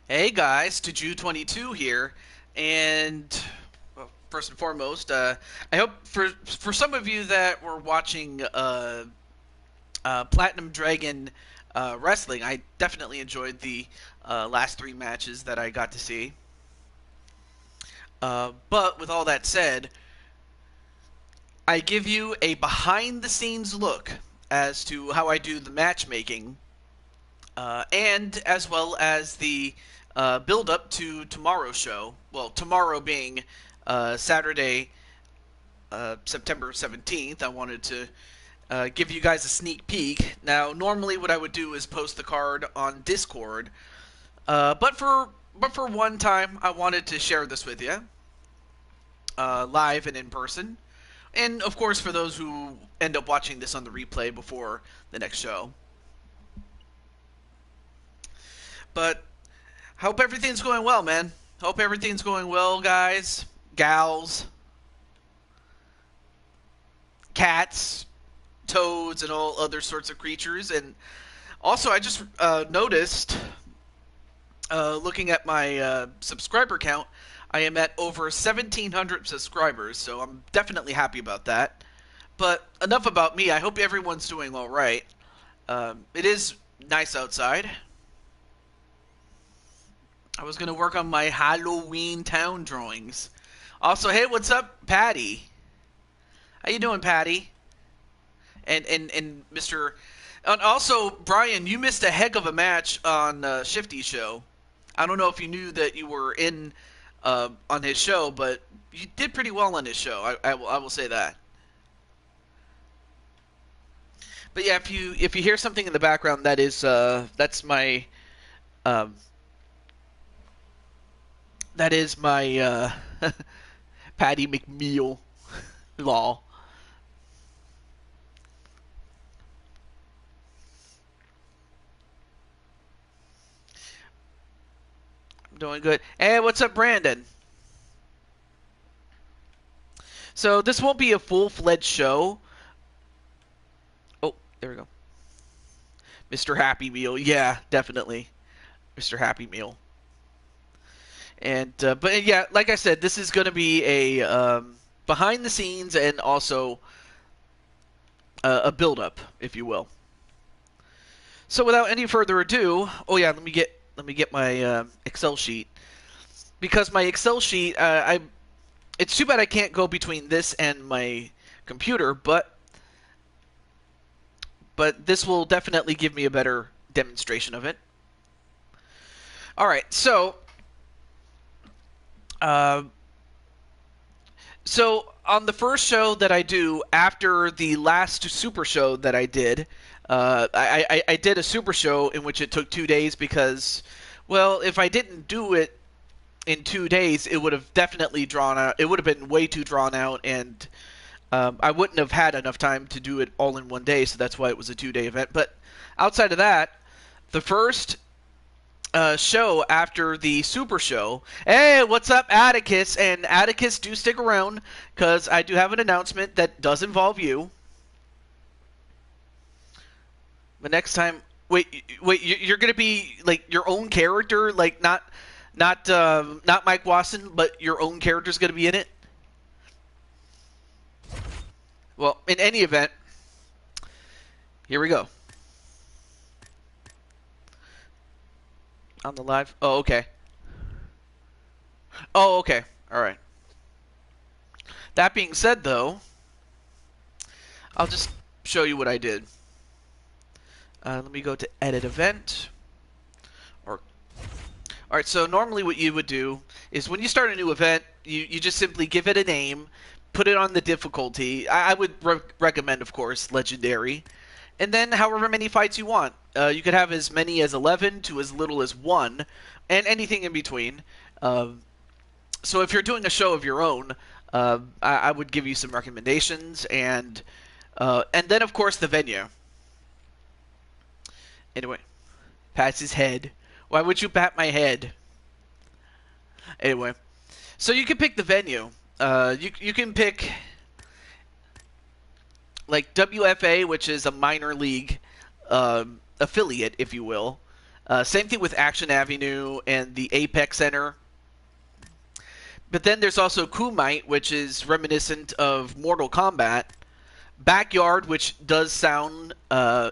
Hey guys, to Jew22 here, and well, first and foremost, I hope for some of you that were watching Platinum Dragon wrestling, I definitely enjoyed the last three matches that I got to see. But with all that said, I give you a behind-the-scenes look as to how I do the matchmaking, and as well as the build up to tomorrow's show. Well, tomorrow being Saturday, September 17th. I wanted to give you guys a sneak peek. Now, normally what I would do is post the card on Discord, but for one time, I wanted to share this with you live and in person. And of course, for those who end up watching this on the replay before the next show. But hope everything's going well, man. Hope everything's going well, guys, gals, cats, toads, and all other sorts of creatures. And also, I just noticed, looking at my subscriber count, I am at over 1,700 subscribers, so I'm definitely happy about that. But enough about me. I hope everyone's doing all right. It is nice outside. I was gonna work on my Halloween town drawings. Also, hey, what's up, Patty? How you doing, Patty? And Mr. And also, Brian, you missed a heck of a match on Shifty's show. I don't know if you knew that you were in on his show, but you did pretty well on his show. I will say that. But yeah, if you hear something in the background, that's my um, that is my Patty McMeal law. I'm doing good. Hey, what's up, Brandon? So this won't be a full-fledged show. Oh, there we go. Mr. Happy Meal. Yeah, definitely. Mr. Happy Meal. And but yeah, like I said, this is going to be a behind the scenes and also a build up, if you will. So without any further ado, oh yeah, let me get my Excel sheet, because my Excel sheet, I it's too bad I can't go between this and my computer, but this will definitely give me a better demonstration of it. All right, uh, so on the first show that I do after the last super show that I did, I did a super show in which it took 2 days because, well, if I didn't do it in 2 days, it would have definitely drawn out. It would have been way too drawn out, and I wouldn't have had enough time to do it all in one day. So that's why it was a 2 day event. But outside of that, the first show after the Super Show. Hey, what's up, Atticus? And Atticus, do stick around, because I do have an announcement that does involve you. But next time, wait, you're gonna be like your own character, like not Mike Wasson, but your own character's gonna be in it. Well, in any event, here we go. On the live. Oh, okay. Oh, okay. All right. That being said, though, I'll just show you what I did. Let me go to edit event. Or, all right. So normally, what you would do is when you start a new event, you just simply give it a name, put it on the difficulty. I would recommend, of course, legendary, and then however many fights you want. You could have as many as 11 to as little as 1, and anything in between. So if you're doing a show of your own, I would give you some recommendations, and then of course the venue. Anyway, pats his head. Why would you pat my head? Anyway, so you can pick the venue. You can pick like WFA, which is a minor league affiliate, if you will. Same thing with Action Avenue and the Apex Center. But then there's also Kumite, which is reminiscent of Mortal Kombat. Backyard, which does sound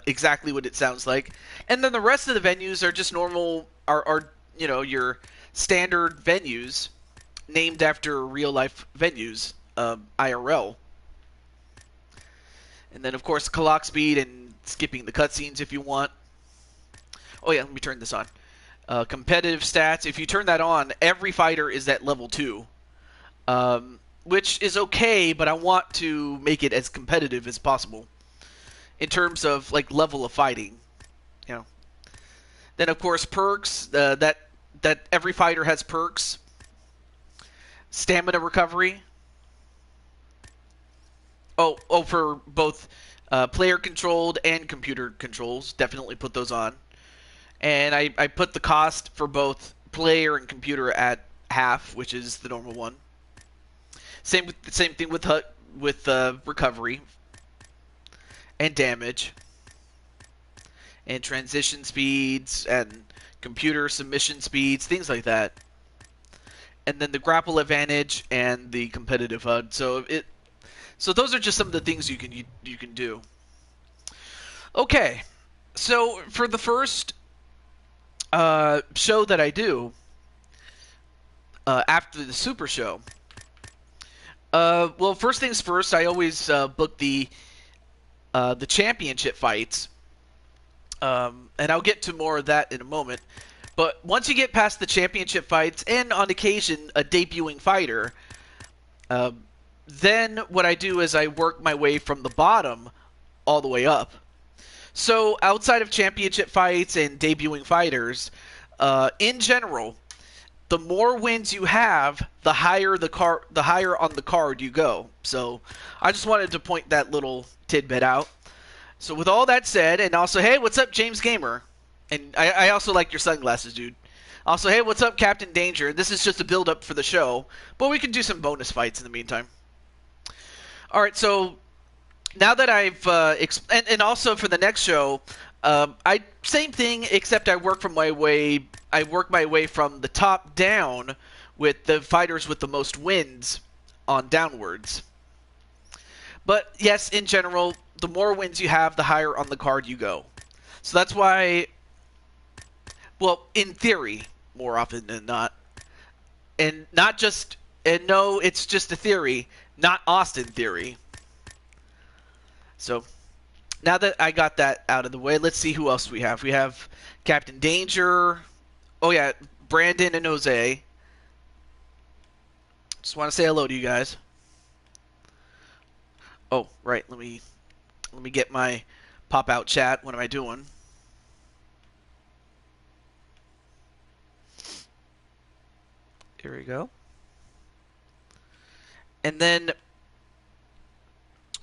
exactly what it sounds like. And then the rest of the venues are just normal, are your standard venues named after real-life venues, IRL. And then, of course, clock speed and skipping the cutscenes if you want. Oh, yeah, let me turn this on. Competitive stats. If you turn that on, every fighter is at level 2. Which is okay, but I want to make it as competitive as possible. In terms of, like, level of fighting. You know. Then, of course, perks. That every fighter has perks. Stamina recovery. Oh, for both player-controlled and computer controls. Definitely put those on. And I put the cost for both player and computer at half, which is the normal one. Same thing with recovery and damage and transition speeds and computer submission speeds, things like that. And then the grapple advantage and the competitive HUD. So those are just some of the things you can do. Okay, so for the first show that I do after the Super Show. Well, first things first, I always book the championship fights, and I'll get to more of that in a moment. But once you get past the championship fights, and on occasion a debuting fighter, then what I do is I work my way from the bottom all the way up. So outside of championship fights and debuting fighters, in general, the more wins you have, the higher on the card you go. So I just wanted to point that little tidbit out. So with all that said, and also, hey, what's up, James Gamer? And I also like your sunglasses, dude. Also, hey, what's up, Captain Danger? This is just a build-up for the show, but we can do some bonus fights in the meantime. All right, so now that I've and also for the next show, same thing, except I work my way from the top down with the fighters with the most wins on downwards. But yes, in general, the more wins you have, the higher on the card you go. So that's why, well, in theory, more often than not, and no, it's just a theory, not Austin theory. So now that I got that out of the way, let's see who else we have. We have Captain Danger. Oh, yeah, Brandon and Jose. Just want to say hello to you guys. Oh, right. Let me get my pop-out chat. What am I doing? Here we go. And then,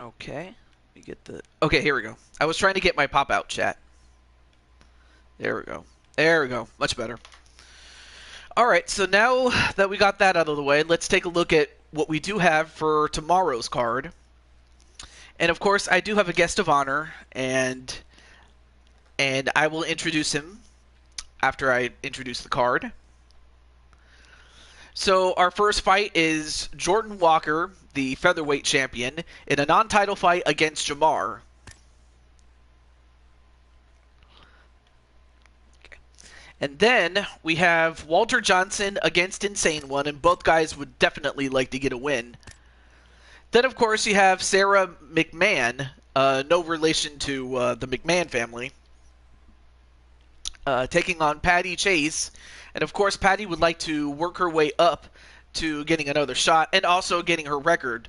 okay. Okay, here we go. I was trying to get my pop-out chat. There we go. There we go. Much better. Alright, so now that we got that out of the way, let's take a look at what we do have for tomorrow's card. And of course, I do have a guest of honor, and I will introduce him after I introduce the card. So our first fight is Jordan Walker, the featherweight champion, in a non-title fight against Jamar. Okay. And then we have Walter Johnson against Insane One, and both guys would definitely like to get a win. Then, of course, you have Sarah McMahon, no relation to the McMahon family, taking on Patty Chase. And, of course, Patty would like to work her way up to getting another shot and also getting her record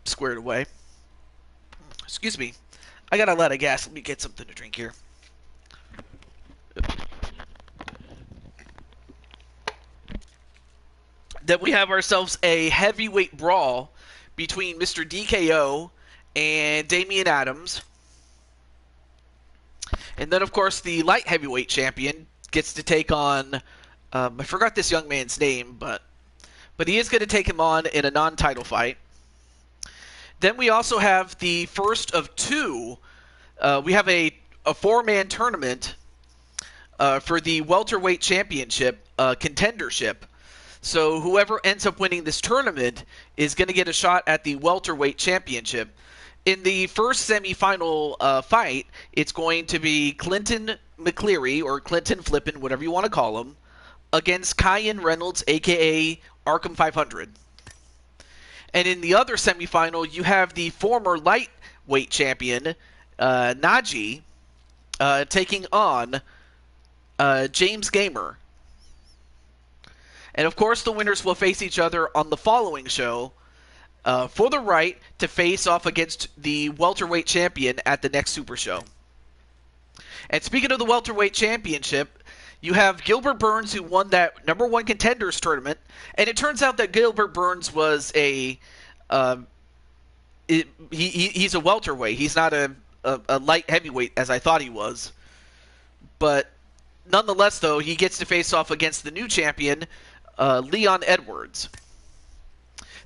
squared away. Excuse me. I got a lot of gas. Let me get something to drink here. Then we have ourselves a heavyweight brawl between Mr. DKO and Damian Adams. And then, of course, the light heavyweight champion gets to take on, I forgot this young man's name, but he is going to take him on in a non-title fight. Then we also have the first of two. We have a four-man tournament for the welterweight championship contendership. So whoever ends up winning this tournament is going to get a shot at the welterweight championship. In the first semifinal fight, it's going to be Clinton McCleary, or Clinton Flippin, whatever you want to call him, against Kyan Reynolds, a.k.a. Arkham 500. And in the other semifinal, you have the former lightweight champion, Naji, taking on James Gamer. And of course, the winners will face each other on the following show for the right to face off against the welterweight champion at the next Super Show. And speaking of the welterweight championship, you have Gilbert Burns, who won that number one contenders tournament, and it turns out that Gilbert Burns was he's a welterweight. He's not a light heavyweight as I thought he was. But nonetheless, though, he gets to face off against the new champion, Leon Edwards.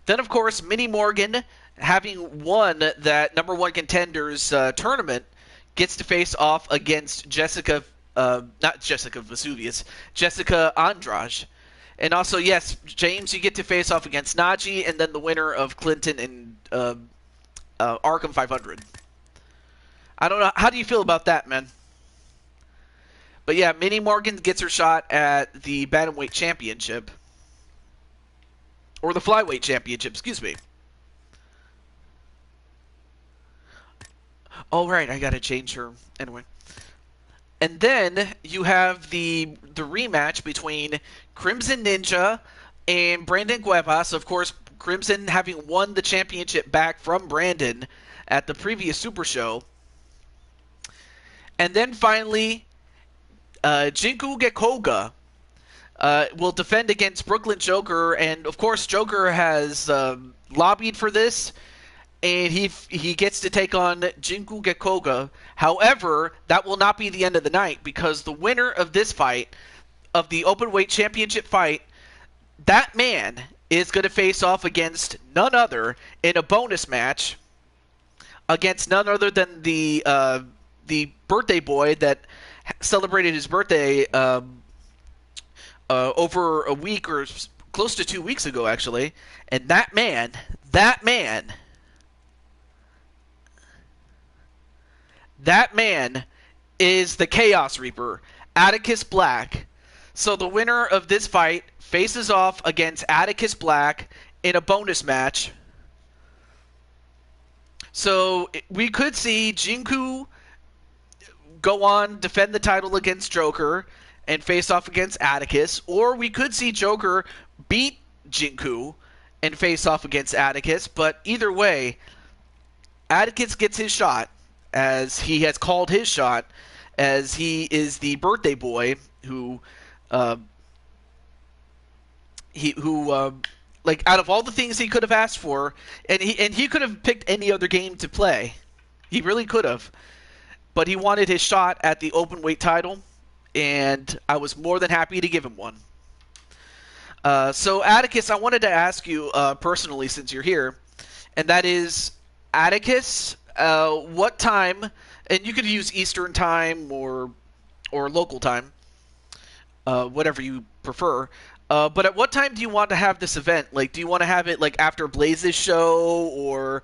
Then, of course, Minnie Morgan, having won that number one contenders tournament, gets to face off against Jessica Andrade. And also, yes, James, you get to face off against Naji, and then the winner of Clinton and Arkham 500. I don't know. How do you feel about that, man? But yeah, Minnie Morgan gets her shot at the Bantamweight Championship. Or the Flyweight Championship, excuse me. Oh, right, I gotta change her. Anyway. And then you have the rematch between Crimson Ninja and Brandon Cuevas. Of course, Crimson having won the championship back from Brandon at the previous Super Show. And then finally, Jinku Gekoga will defend against Brooklyn Joker, and of course Joker has lobbied for this, and he gets to take on Jinku Gekoga. However, that will not be the end of the night, because the winner of this fight, of the Openweight Championship fight, that man is going to face off against none other in a bonus match against none other than the birthday boy that celebrated his birthday over a week or close to 2 weeks ago, actually. And that man is the Chaos Reaper, Atticus Black. So the winner of this fight faces off against Atticus Black in a bonus match. So we could see Jinku go on, defend the title against Joker, and face off against Atticus. Or we could see Joker beat Jinku and face off against Atticus. But either way, Atticus gets his shot, as he has called his shot, as he is the birthday boy who like, out of all the things he could have asked for, and he could have picked any other game to play. He really could have. But he wanted his shot at the openweight title, and I was more than happy to give him one. So, Atticus, I wanted to ask you personally, since you're here, and that is, Atticus, what time, and you could use Eastern time or local time, whatever you prefer, but at what time do you want to have this event? Like, do you want to have it, like, after Blaze's show, or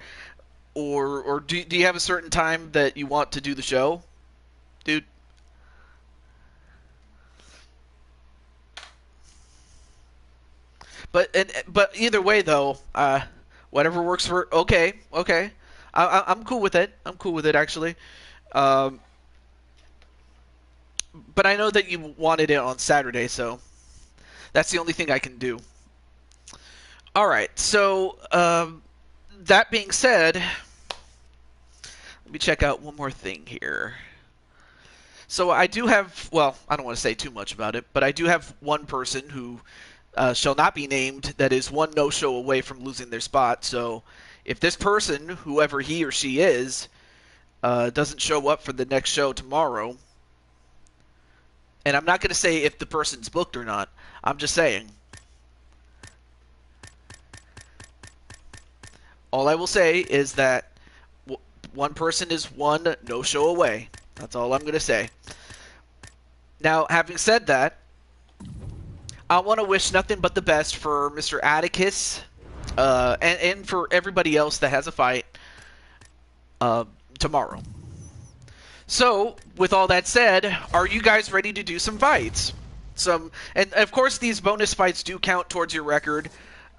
do you have a certain time that you want to do the show, dude? But either way, though, whatever works for... Okay. I'm cool with it. I'm cool with it, actually. But I know that you wanted it on Saturday, so that's the only thing I can do. Alright, so that being said, let me check out one more thing here. So I do have, well, I don't want to say too much about it, but I do have one person who shall not be named that is one no-show away from losing their spot. So if this person, whoever he or she is, doesn't show up for the next show tomorrow, and I'm not going to say if the person's booked or not, I'm just saying. All I will say is that one person is one no-show away. That's all I'm going to say. Now, having said that, I want to wish nothing but the best for Mr. Atticus, and for everybody else that has a fight tomorrow. So, with all that said, are you guys ready to do some fights? And of course, these bonus fights do count towards your record,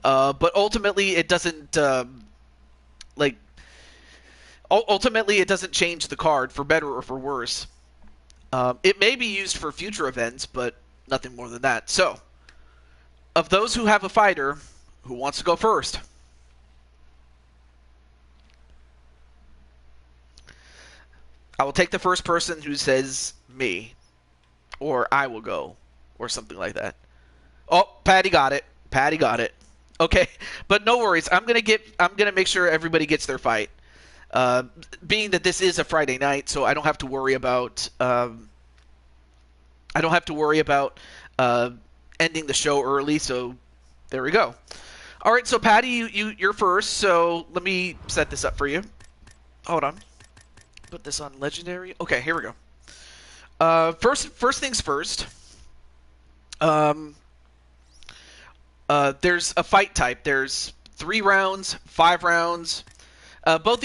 but ultimately, it doesn't ultimately it doesn't change the card for better or for worse. It may be used for future events, but nothing more than that. So, of those who have a fighter, who wants to go first? I will take the first person who says me, or I will go, or something like that. Oh, Patty got it. Patty got it. Okay, but no worries. I'm gonna make sure everybody gets their fight. Being that this is a Friday night, so I don't have to worry about ending the show early. So there we go. All right, so Patty, you're first. So let me set this up for you. Hold on. Put this on legendary. Okay, here we go. First things first. There's a fight type. There's 3 rounds, 5 rounds. Both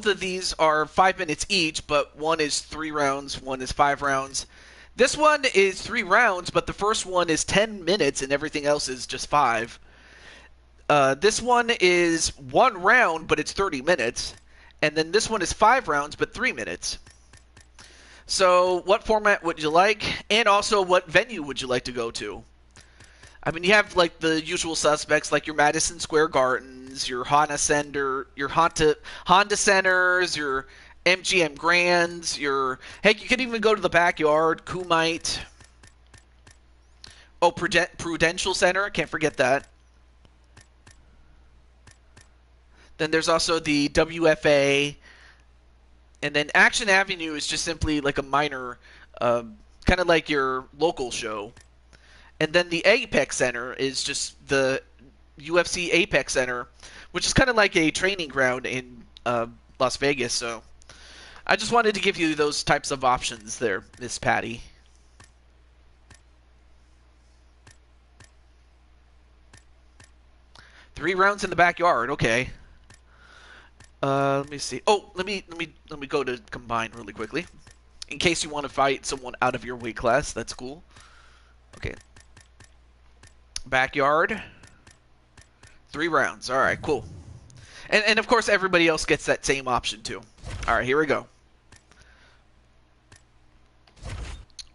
of these are 5 minutes each, but one is 3 rounds, one is 5 rounds. This one is 3 rounds, but the first one is 10 minutes, and everything else is just 5. This one is 1 round, but it's 30 minutes. And then this one is 5 rounds, but 3 minutes. So what format would you like? And also, what venue would you like to go to? I mean, you have like the usual suspects, like your Madison Square Gardens, your Honda Centers, your MGM Grands, heck, you could even go to the Backyard, Kumite. Oh, Prudential Center, can't forget that. Then there's also the WFA, and then Action Avenue is just simply like a minor, kind of like your local show. And then the Apex Center is just the UFC Apex Center, which is kind of like a training ground in Las Vegas. So I just wanted to give you those types of options there, Miss Patty. Three rounds in the backyard, okay. Let me see. Oh, let me go to combine really quickly, in case you want to fight someone out of your weight class. That's cool. Okay. Backyard. 3 rounds. All right, cool. And of course, everybody else gets that same option too. All right, here we go.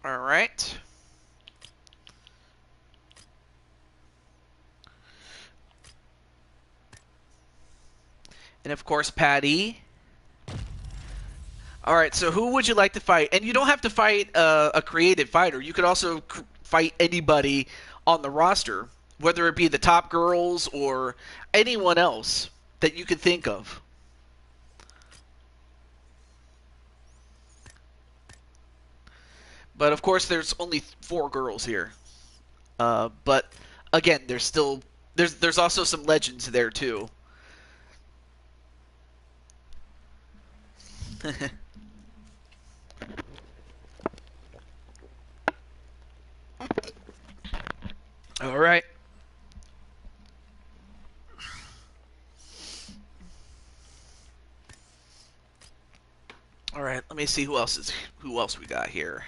All right. And of course, Patty. All right, so who would you like to fight? And you don't have to fight a creative fighter. You could also fight anybody on the roster, whether it be the top girls or anyone else that you could think of. But of course, there's only 4 girls here. But again, there's also some legends there too. All right. All right, let me see who else we got here.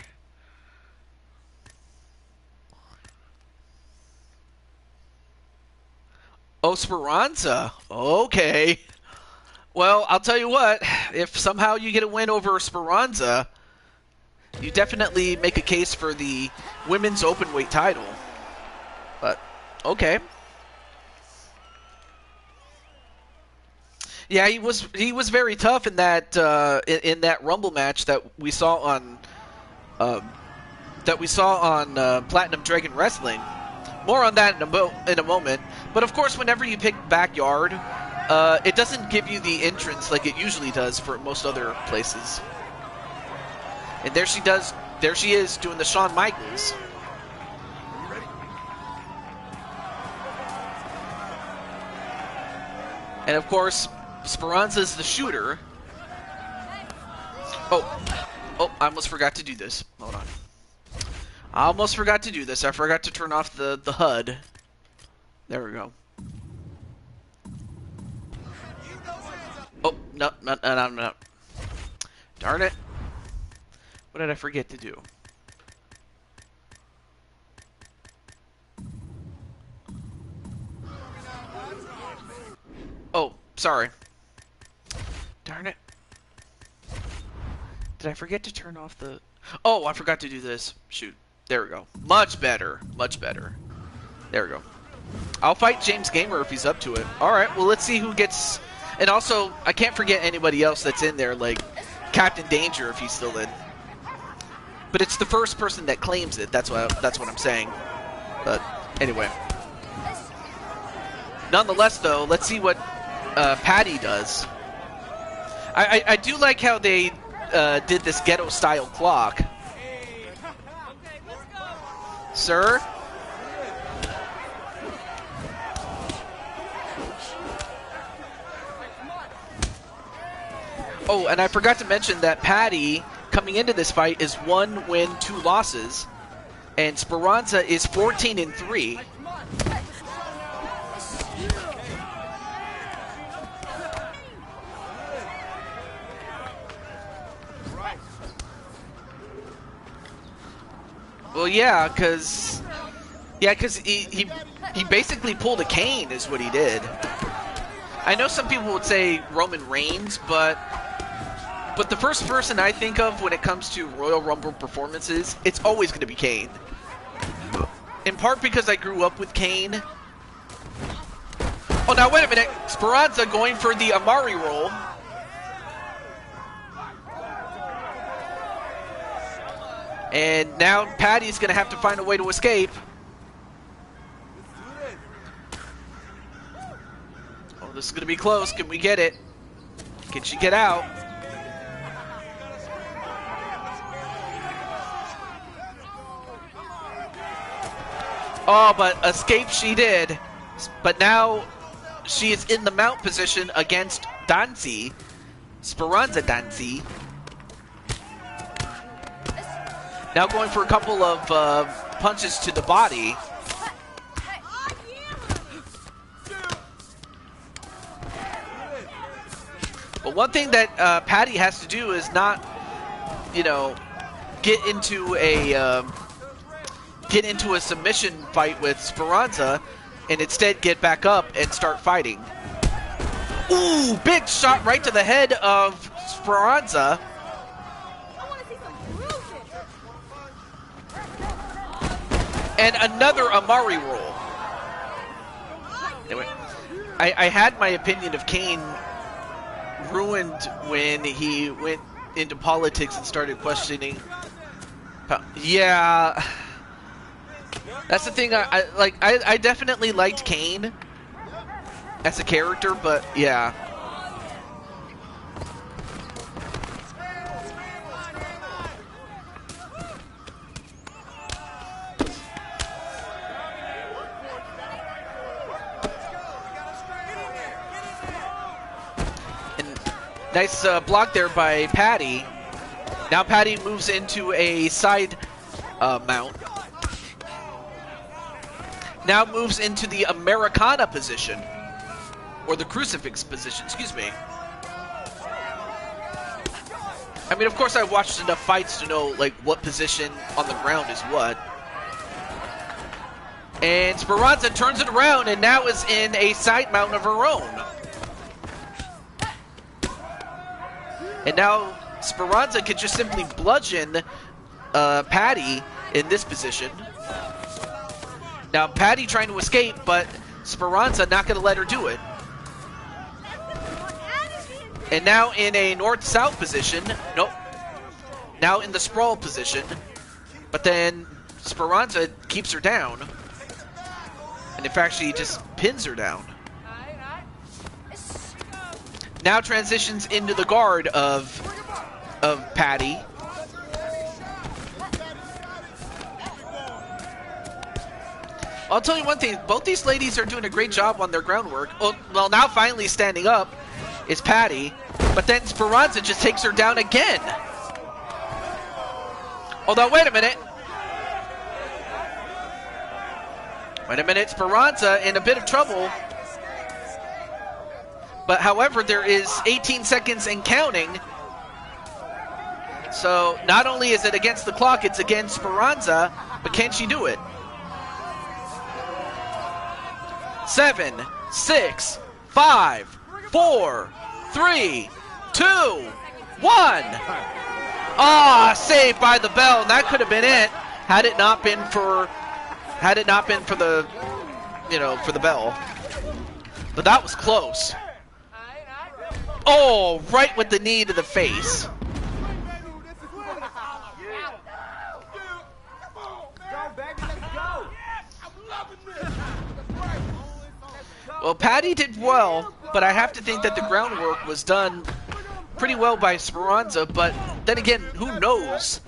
Oh, Speranza. Okay. Well, I'll tell you what, if somehow you get a win over Speranza, you definitely make a case for the women's openweight title. But okay. Yeah, he was very tough in that Rumble match that we saw on Platinum Dragon Wrestling. More on that in a moment. But of course, whenever you pick Backyard, it doesn't give you the entrance like it usually does for most other places. And there she is doing the Shawn Michaels. And of course, Speranza's the shooter. Oh, I almost forgot to do this. Hold on. I almost forgot to do this. I forgot to turn off the HUD. There we go. Oh, no, no, no, no, no. Darn it. What did I forget to do? Oh, sorry. Darn it. Did I forget to turn off the... Oh, I forgot to do this. Shoot. There we go. Much better. Much better. There we go. I'll fight James Gamer if he's up to it. Alright, well, let's see who gets... And also, I can't forget anybody else that's in there, like Captain Danger if he's still in. But it's the first person that claims it. That's what I'm saying. But anyway. Nonetheless, though, let's see what Patty does. I do like how they did this ghetto-style clock. Sir? Oh, and I forgot to mention that Patty, coming into this fight, is 1 win, 2 losses. And Speranza is 14-3. Well, yeah, because he basically pulled a Kane is what he did. I know some people would say Roman Reigns, but the first person I think of when it comes to Royal Rumble performances, it's always going to be Kane. In part because I grew up with Kane. Oh, now wait a minute. Speranza going for the Amari roll. And now Patty's going to have to find a way to escape. Oh, this is going to be close. Can we get it? Can she get out? Oh, but escape she did. But now she is in the mount position against Danzi. Speranza Danzi. Now going for a couple of punches to the body. But one thing that Patty has to do is not, you know, get into a submission fight with Speranza, and instead get back up and start fighting. Ooh, big shot right to the head of Speranza. And another Amari roll. Anyway, I had my opinion of Kane ruined when he went into politics and started questioning. Yeah, that's the thing. I definitely liked Kane as a character, but yeah. Nice block there by Patty. Now Patty moves into a side mount. Now moves into the Americana position. Or the crucifix position, excuse me. I mean, of course I've watched enough fights to know, like, what position on the ground is what. And Speranza turns it around and now is in a side mount of her own. And now Speranza could just simply bludgeon Patty in this position. Now Patty trying to escape, but Speranza not going to let her do it. And now in a north-south position. Nope. Now in the sprawl position. But then Speranza keeps her down. And in fact, she just pins her down. Now transitions into the guard of Patty. I'll tell you one thing, both these ladies are doing a great job on their groundwork. Well, now finally standing up is Patty, but then Speranza just takes her down again. Although, wait a minute. Wait a minute, Speranza in a bit of trouble. But however, there is 18 seconds and counting. So not only is it against the clock, it's against Speranza, but can she do it? 7, 6, 5, 4, 3, 2, 1. Ah, saved by the bell. And that could have been it had it not been for the, you know, for the bell. But that was close. Oh, right with the knee to the face. Well, Patty did well, but I have to think that the groundwork was done pretty well by Speranza. But then again, who knows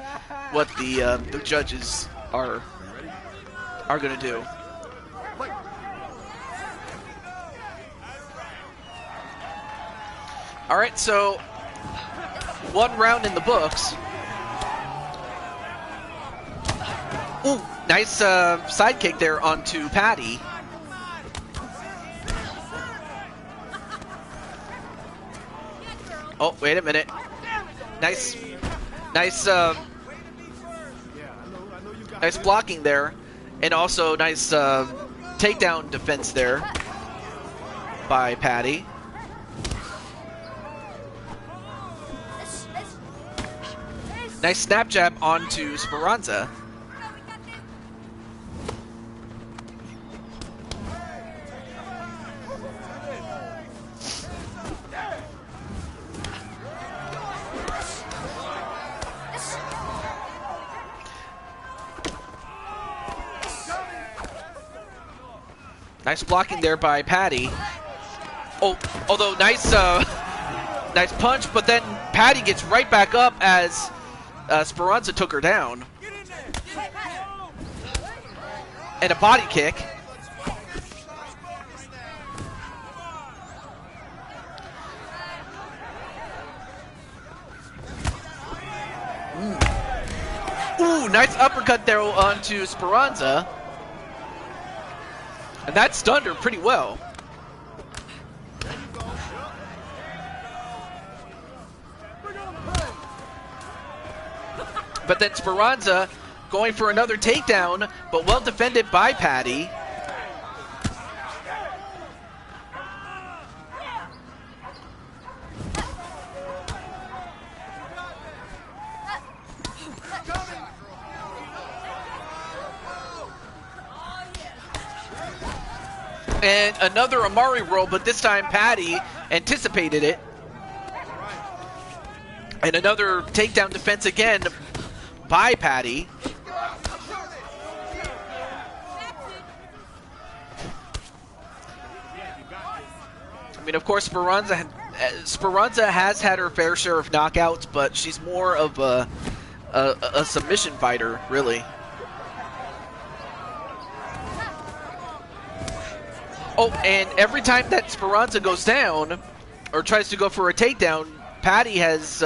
what the judges are going to do. All right, so 1 round in the books. Ooh, nice side kick there onto Patty. Oh, wait a minute. Nice blocking there, and also nice takedown defense there by Patty. Nice snap jab onto Speranza. Nice blocking there by Patty. Oh, although nice nice punch, but then Patty gets right back up as Speranza took her down. And a body kick. Ooh, nice uppercut there onto Speranza. And that stunned her pretty well. But then Speranza going for another takedown, but well defended by Patty. And another Amari roll, but this time Patty anticipated it. And another takedown defense again by Patty. I mean, of course, Speranza has had her fair share of knockouts, but she's more of a submission fighter, really. Oh, and every time that Speranza goes down or tries to go for a takedown, Patty has,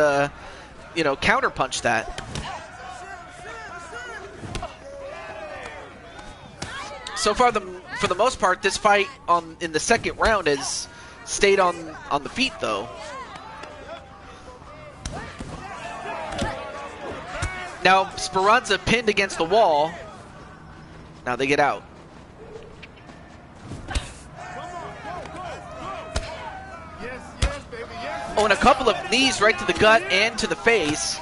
you know, counterpunched that. So far, for the most part, this fight in the second round has stayed on the feet, though. Now Speranza pinned against the wall. Now they get out. Oh, and a couple of knees right to the gut and to the face.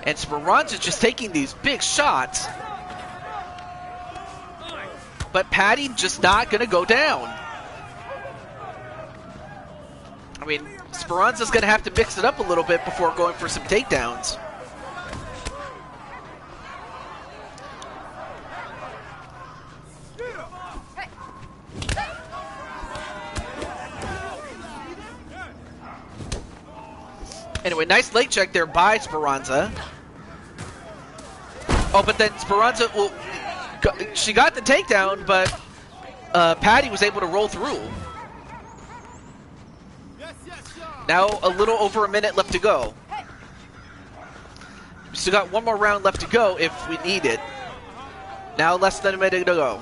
And Speranza's just taking these big shots. But Patty just not going to go down. I mean, Speranza's going to have to mix it up a little bit before going for some takedowns. Anyway, nice leg check there by Speranza. Oh, but then Speranza, well, she got the takedown, but Patty was able to roll through. Now a little over a minute left to go. Still got one more round left to go if we need it. Now less than a minute to go.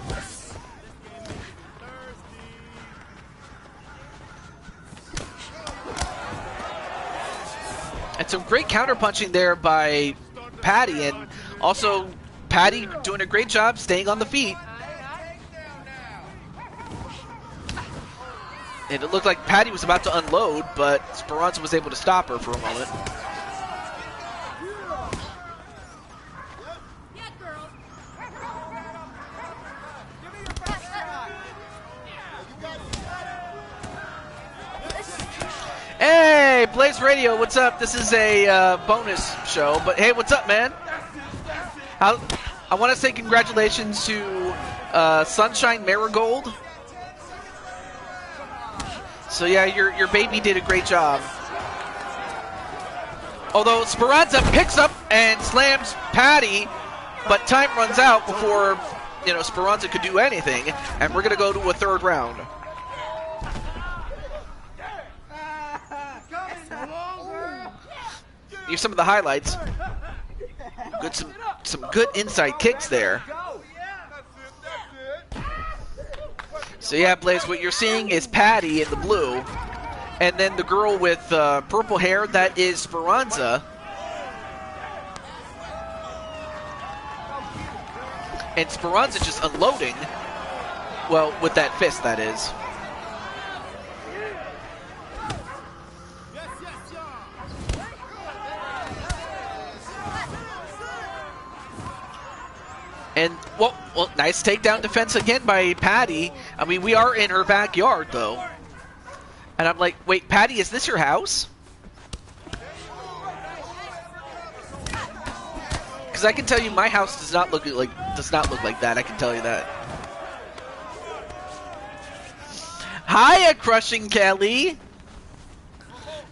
And some great counterpunching there by Patty, and also Patty doing a great job staying on the feet. And it looked like Patty was about to unload, but Speranza was able to stop her for a moment. Hey, Blaze Radio, what's up? This is a bonus show, but hey, what's up, man? I want to say congratulations to Sunshine Marigold. So yeah, your baby did a great job. Although Speranza picks up and slams Patty, but time runs out before, you know, Speranza could do anything, and we're gonna go to a third round. Here's some of the highlights. Some good inside kicks there. So yeah, Blaze, what you're seeing is Patty in the blue, and then the girl with purple hair, that is Speranza. And Speranza just unloading, well, with that fist, that is. And, well, nice takedown defense again by Patty. I mean, we are in her backyard, though. And I'm like, wait, Patty, is this your house? Because I can tell you my house does not look like that. I can tell you that. Hiya, Crushing Kelly.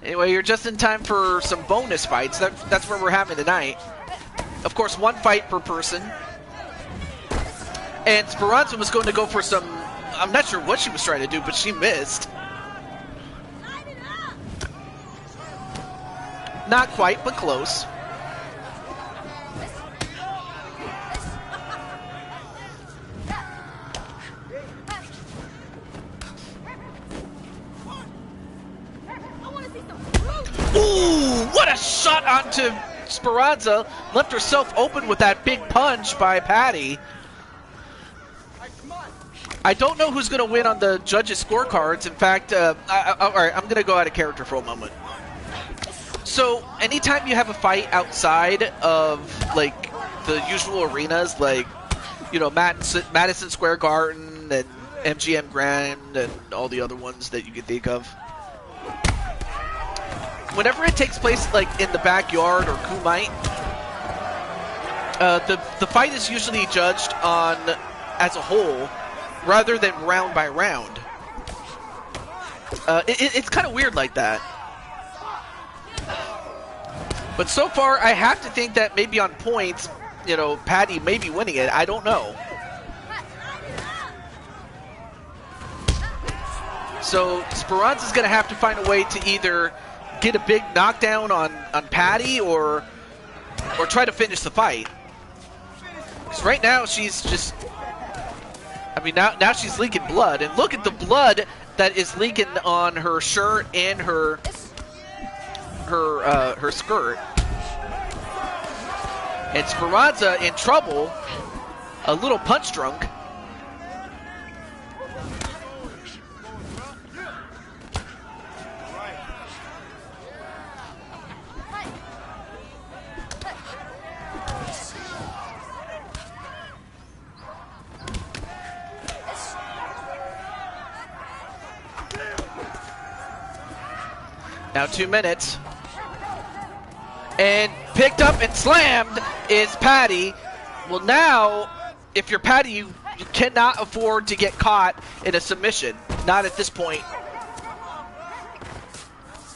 Anyway, you're just in time for some bonus fights. That's where we're having tonight. Of course, one fight per person. And Speranza was going to go for some, I'm not sure what she was trying to do, but she missed. Not quite, but close. Ooh, what a shot onto Speranza. Left herself open with that big punch by Patty. I don't know who's going to win on the judges' scorecards. In fact, all right, I'm going to go out of character for a moment. So, anytime you have a fight outside of, like, the usual arenas, like, you know, Madison Square Garden and MGM Grand and all the other ones that you can think of, whenever it takes place, like, in the backyard or Kumite, the fight is usually judged on as a whole, rather than round by round. It's kind of weird like that. But so far, I have to think that maybe on points, you know, Patty may be winning it. I don't know. So Speranza's going to have to find a way to either get a big knockdown on Patty or try to finish the fight. Because right now, she's just... I mean, now she's leaking blood, and look at the blood that is leaking on her shirt and her skirt. And Speranza in trouble, a little punch drunk. Now 2 minutes. And picked up and slammed is Patty. Well, now, if you're Patty, you cannot afford to get caught in a submission. Not at this point.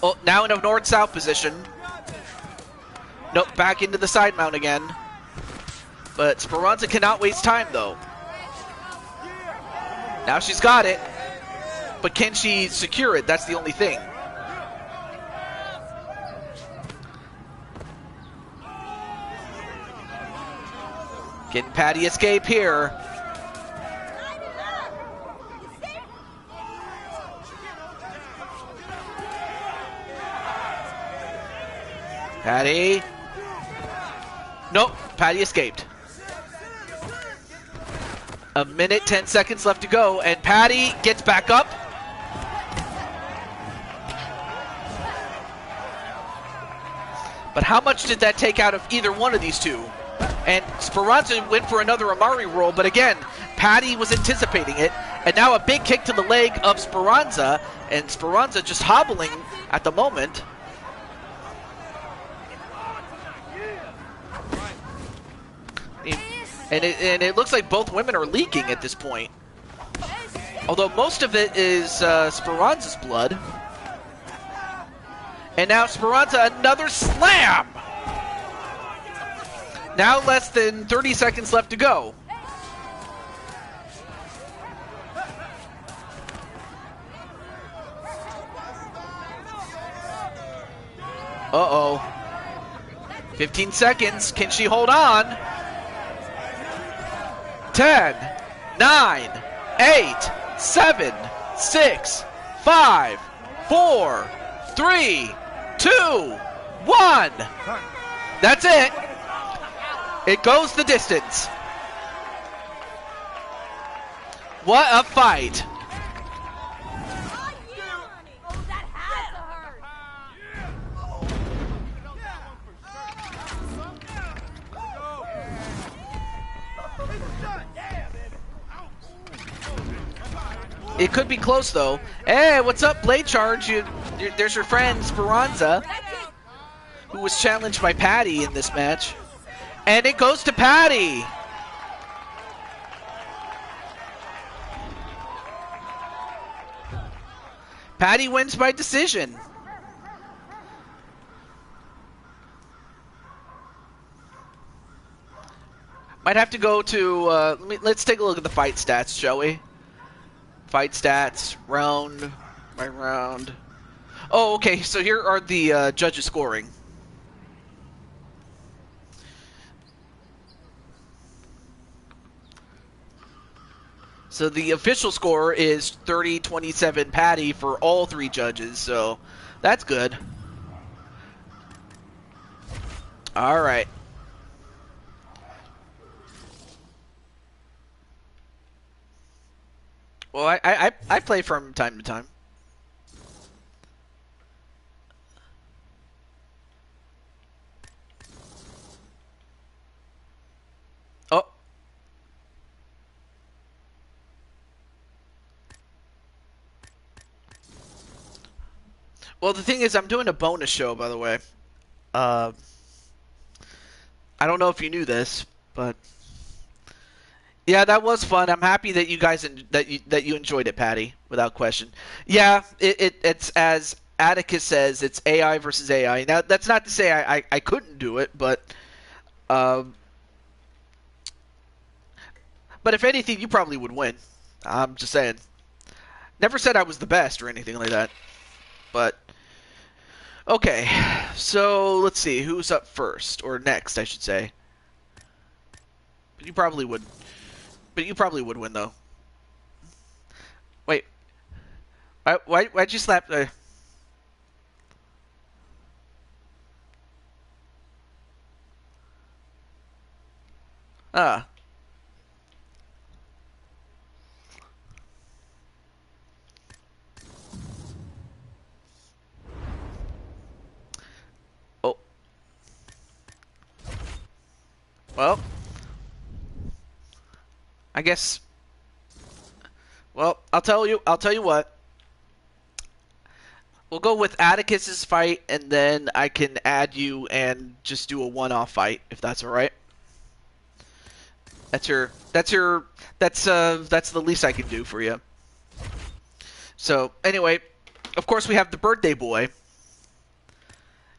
Oh, now in a north-south position. Nope, back into the side mount again. But Speranza cannot waste time, though. Now she's got it. But can she secure it? That's the only thing. Getting Patty escape here. Patty. Nope, Patty escaped. A minute, 10 seconds left to go, and Patty gets back up. But how much did that take out of either one of these two? And Speranza went for another Amari roll, but again, Patty was anticipating it. And now a big kick to the leg of Speranza, and Speranza just hobbling at the moment. And it looks like both women are leaking at this point. Although most of it is Speranza's blood. And now Speranza, another slam! Now less than 30 seconds left to go. Uh-oh. 15 seconds. Can she hold on? 10, 9, 8, 7, 6, 5, 4, 3, 2, 1. That's it. It goes the distance. What a fight. It could be close, though. Hey, what's up, Blade Charge? There's your friend, Speranza, who was challenged by Patty in this match. And it goes to Patty. Patty wins by decision. Might have to go to, let's take a look at the fight stats, shall we? Fight stats, round by round. Oh, okay, so here are the judges scoring. So the official score is 30-27 Patty for all three judges, so that's good. All right. Well, I play from time to time. Oh. Well, the thing is, I'm doing a bonus show, by the way. I don't know if you knew this, but yeah, that was fun. I'm happy that you guys that you enjoyed it, Patty, without question. Yeah, it's as Atticus says, it's AI versus AI. Now, that's not to say I couldn't do it, but if anything, you probably would win. I'm just saying. Never said I was the best or anything like that, but okay. So let's see who's up first or next, I should say. But you probably would. But you probably would win, though. Wait. Why'd you slap the... Ah. Oh. Well... I guess. Well, I'll tell you what. We'll go with Atticus's fight, and then I can add you and just do a one-off fight if that's all right. That's the least I can do for you. So anyway, of course we have the birthday boy,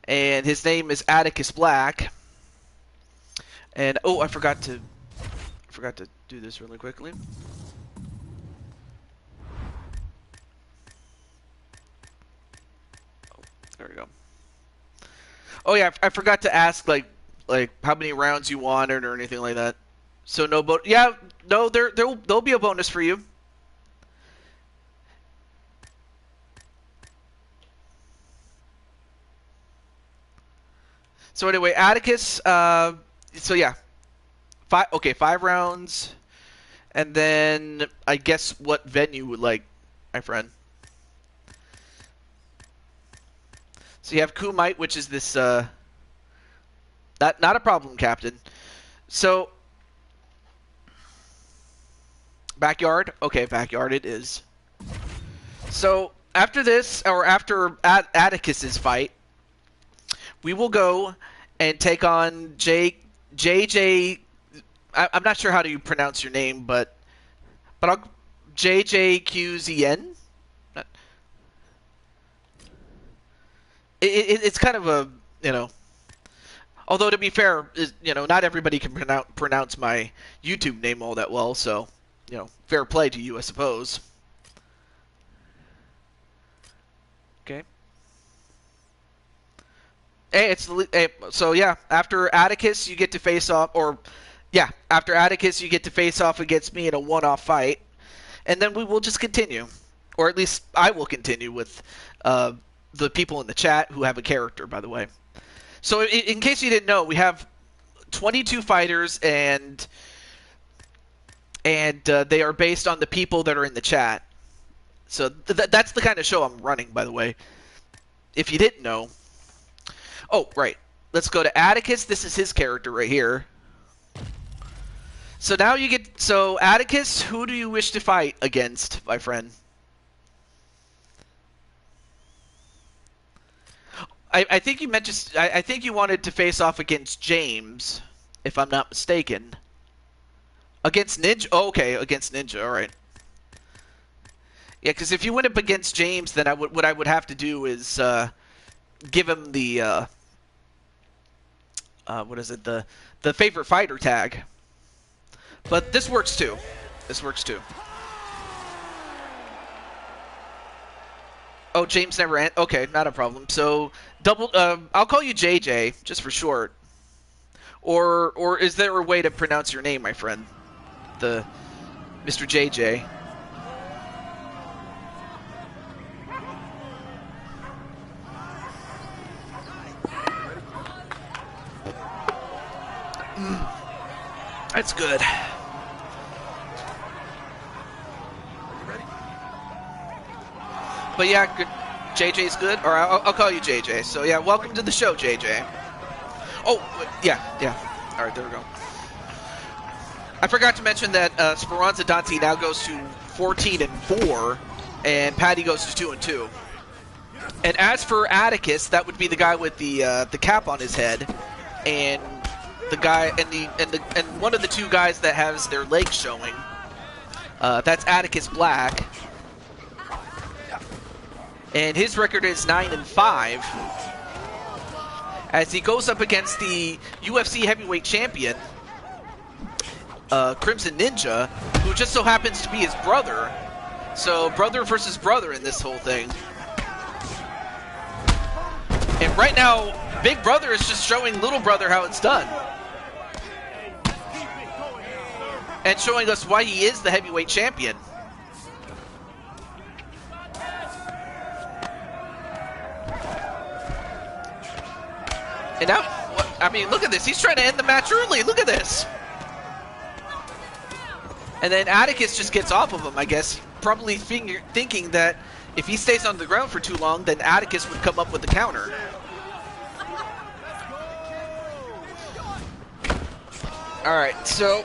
and his name is Atticus Black. And oh, I forgot to do this really quickly. Oh, there we go. Oh yeah, I forgot to ask like how many rounds you wanted or anything like that. So no bonus. Yeah, no, there'll be a bonus for you. So anyway, Atticus. So yeah, five. Okay, 5 rounds, and then I guess what venue would like, my friend. So you have Kumite, which is this. Not a problem, Captain. So backyard. Okay, backyard it is. So after this, or after Atticus's fight, we will go and take on JJ. I'm not sure how to pronounce your name, but I'll JJQZN. It's kind of a, you know. Although to be fair, not everybody can pronounce my YouTube name all that well, so fair play to you, I suppose. Okay. Hey, so yeah, after Atticus, you get to face off, after Atticus, you get to face off against me in a one-off fight, and then we will just continue, or at least I will continue with the people in the chat who have a character, by the way. So in case you didn't know, we have 22 fighters, and they are based on the people that are in the chat. So that's the kind of show I'm running, by the way. If you didn't know. Oh, right. Let's go to Atticus. This is his character right here. So now you get... So, Atticus, who do you wish to fight against, my friend? I think you meant just... I think you wanted to face off against James, if I'm not mistaken. Against Ninja? Oh, okay, against Ninja. All right. Yeah, because if you went up against James, then what I would have to do is give him the... what is it? The favorite fighter tag. But this works too. This works too. Oh, James never. Okay, not a problem. So I'll call you JJ just for short. Or is there a way to pronounce your name, my friend? The Mr. JJ. That's good. But yeah, good. JJ's good, or I'll call you JJ. So yeah, welcome to the show, JJ. Oh, yeah. All right, there we go. I forgot to mention that Speranza Dante now goes to 14-4, and Patty goes to 2-2. And as for Atticus, that would be the guy with the cap on his head, and the guy and one of the two guys that has their legs showing. That's Atticus Black. And his record is 9-5 as he goes up against the UFC heavyweight champion, Crimson Ninja, who just so happens to be his brother. So brother versus brother in this whole thing. And right now, Big Brother is just showing Little Brother how it's done. And showing us why he is the heavyweight champion. And now, I mean, look at this. He's trying to end the match early. Look at this. And then Atticus just gets off of him, I guess. Probably thinking that if he stays on the ground for too long, then Atticus would come up with the counter. All right, so...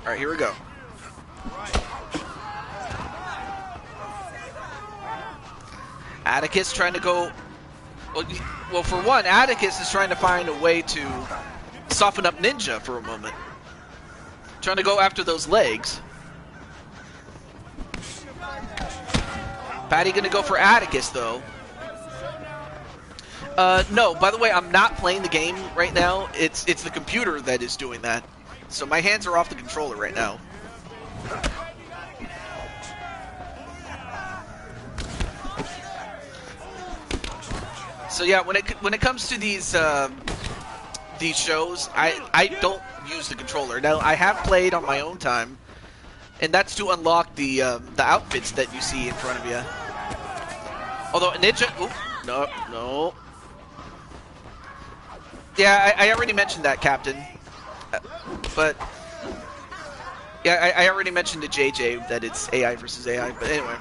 All right, here we go. Atticus trying to go... Well, for one, Atticus is trying to find a way to soften up Ninja for a moment. Trying to go after those legs. Patty gonna go for Atticus, though. No, by the way, I'm not playing the game right now. It's the computer that is doing that. So my hands are off the controller right now. So yeah, when it comes to these these shows, I don't use the controller. Now, I have played on my own time, and that's to unlock the outfits that you see in front of you. Although Ninja, no. Yeah, I already mentioned that, Captain. But yeah, I already mentioned to JJ that it's AI versus AI. But anyway,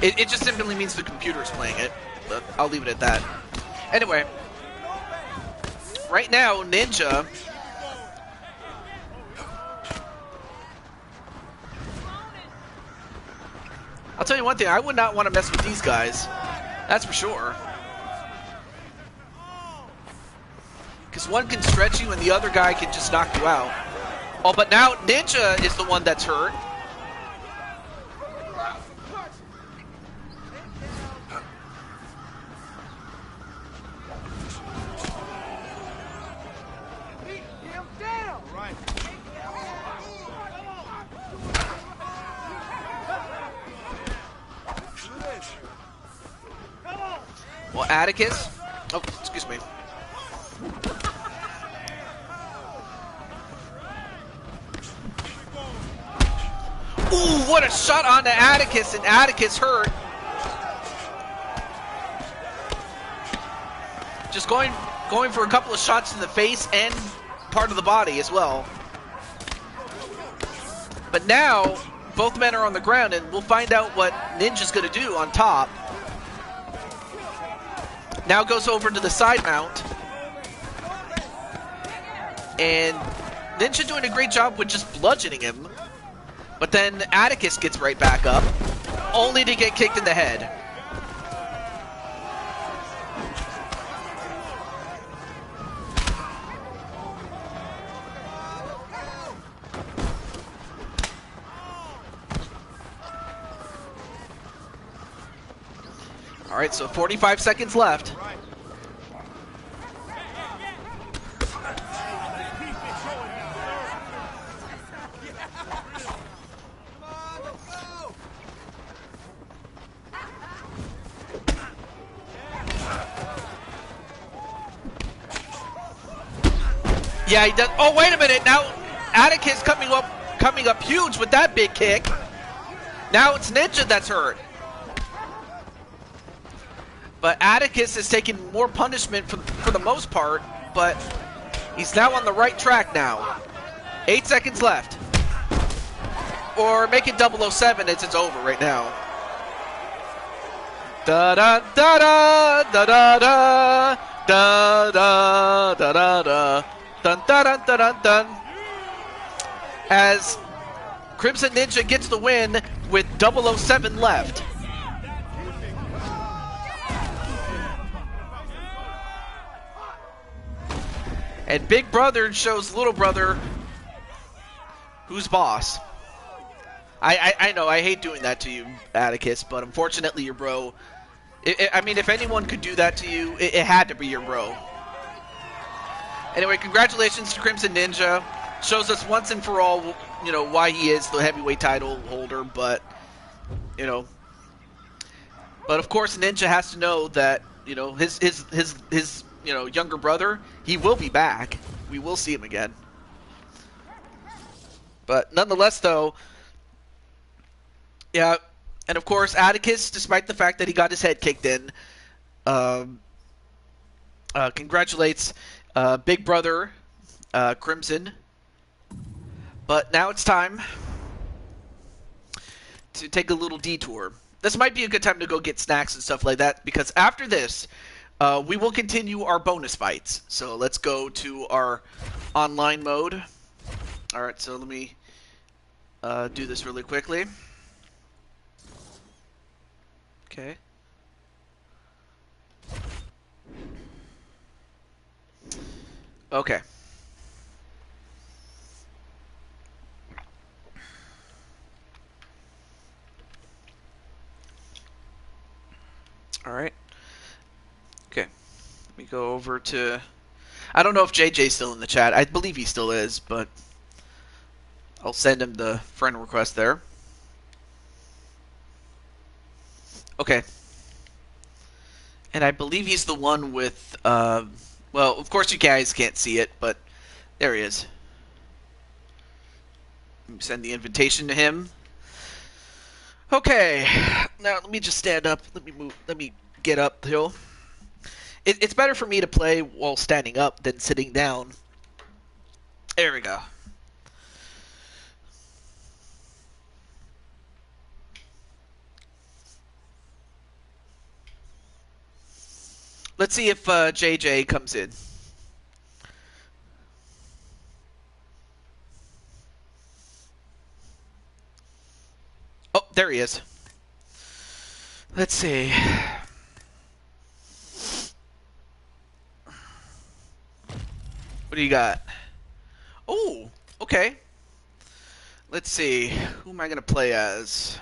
it just simply means the computer's playing it. But I'll leave it at that. Anyway, right now Ninja. I'll tell you one thing, I would not want to mess with these guys. That's for sure. Because one can stretch you and the other guy can just knock you out. Oh, but now Ninja is the one that's hurt. Well, Atticus. Oh, excuse me. Ooh, what a shot on to Atticus, and Atticus hurt. Just going for a couple of shots in the face and part of the body as well. But now, both men are on the ground, and we'll find out what Ninja's going to do on top. Now goes over to the side mount. And Ninja doing a great job with just bludgeoning him. But then Atticus gets right back up, only to get kicked in the head. All right, so 45 seconds left. Yeah, he does. Oh, wait a minute. Now Atticus coming up huge with that big kick. Now it's Ninja that's hurt. But Atticus is taking more punishment for the most part, but he's now on the right track now. 8 seconds left. Or make it 007 as it's over right now. Da-da-da-da, da-da-da, da-da-da, dun-da-dun-da-dun-dun. As Crimson Ninja gets the win with 007 left. And Big Brother shows Little Brother who's boss. I know, I hate doing that to you, Atticus, but unfortunately your bro... I mean, if anyone could do that to you, it had to be your bro. Anyway, congratulations to Crimson Ninja. Shows us once and for all, you know, why he is the heavyweight title holder, but, you know... But of course, Ninja has to know that, you know, his you know, younger brother, he will be back. We will see him again. But nonetheless, though, yeah, and of course, Atticus, despite the fact that he got his head kicked in, congratulates Big Brother Crimson. But now it's time to take a little detour. This might be a good time to go get snacks and stuff like that, because after this, we will continue our bonus fights. So let's go to our online mode. Alright, so let me do this really quickly. Okay. Okay. Alright. Okay. Let me go over to... I don't know if JJ's still in the chat. I believe he still is, but I'll send him the friend request there. Okay. And I believe he's the one with Well, of course you guys can't see it, but there he is. Let me send the invitation to him. Okay, now let me just stand up. Let me move. Let me get up the hill. It's better for me to play while standing up than sitting down. There we go. Let's see if JJ comes in. Oh, there he is. Let's see. What do you got? Oh, okay. Let's see. Who am I going to play as?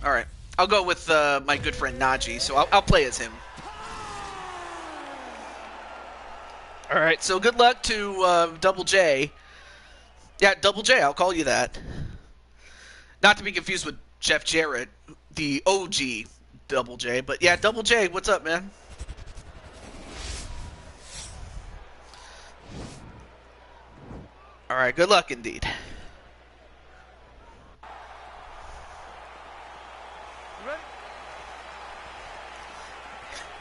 Alright. I'll go with my good friend Najee, so I'll play as him. Alright, so good luck to Double J. Yeah, Double J, I'll call you that. Not to be confused with Jeff Jarrett, the OG Double J, but yeah, Double J, what's up, man? Alright, good luck indeed.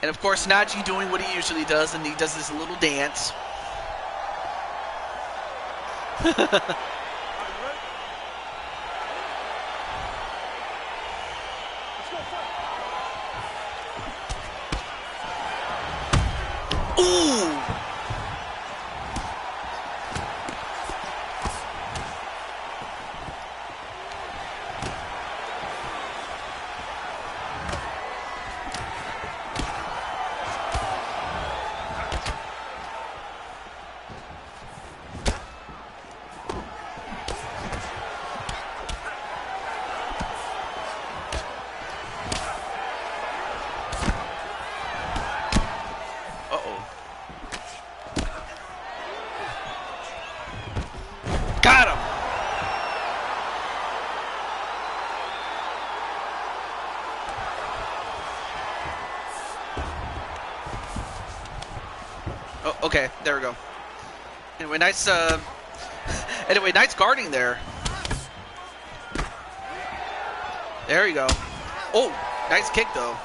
And of course, Najee doing what he usually does, and he does this little dance. Ooh! Got him! Oh, okay, there we go. Anyway, nice, anyway, nice guarding there. There you go. Oh, nice kick, though.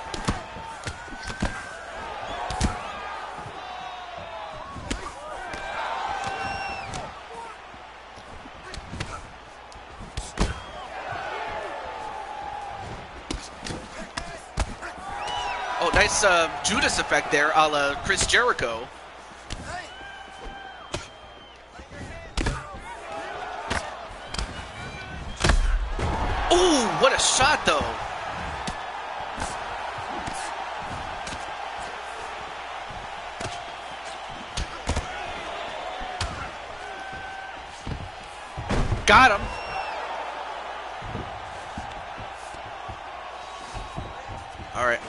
Oh, nice Judas effect there, a la Chris Jericho. Ooh, what a shot, though. Got him. All right.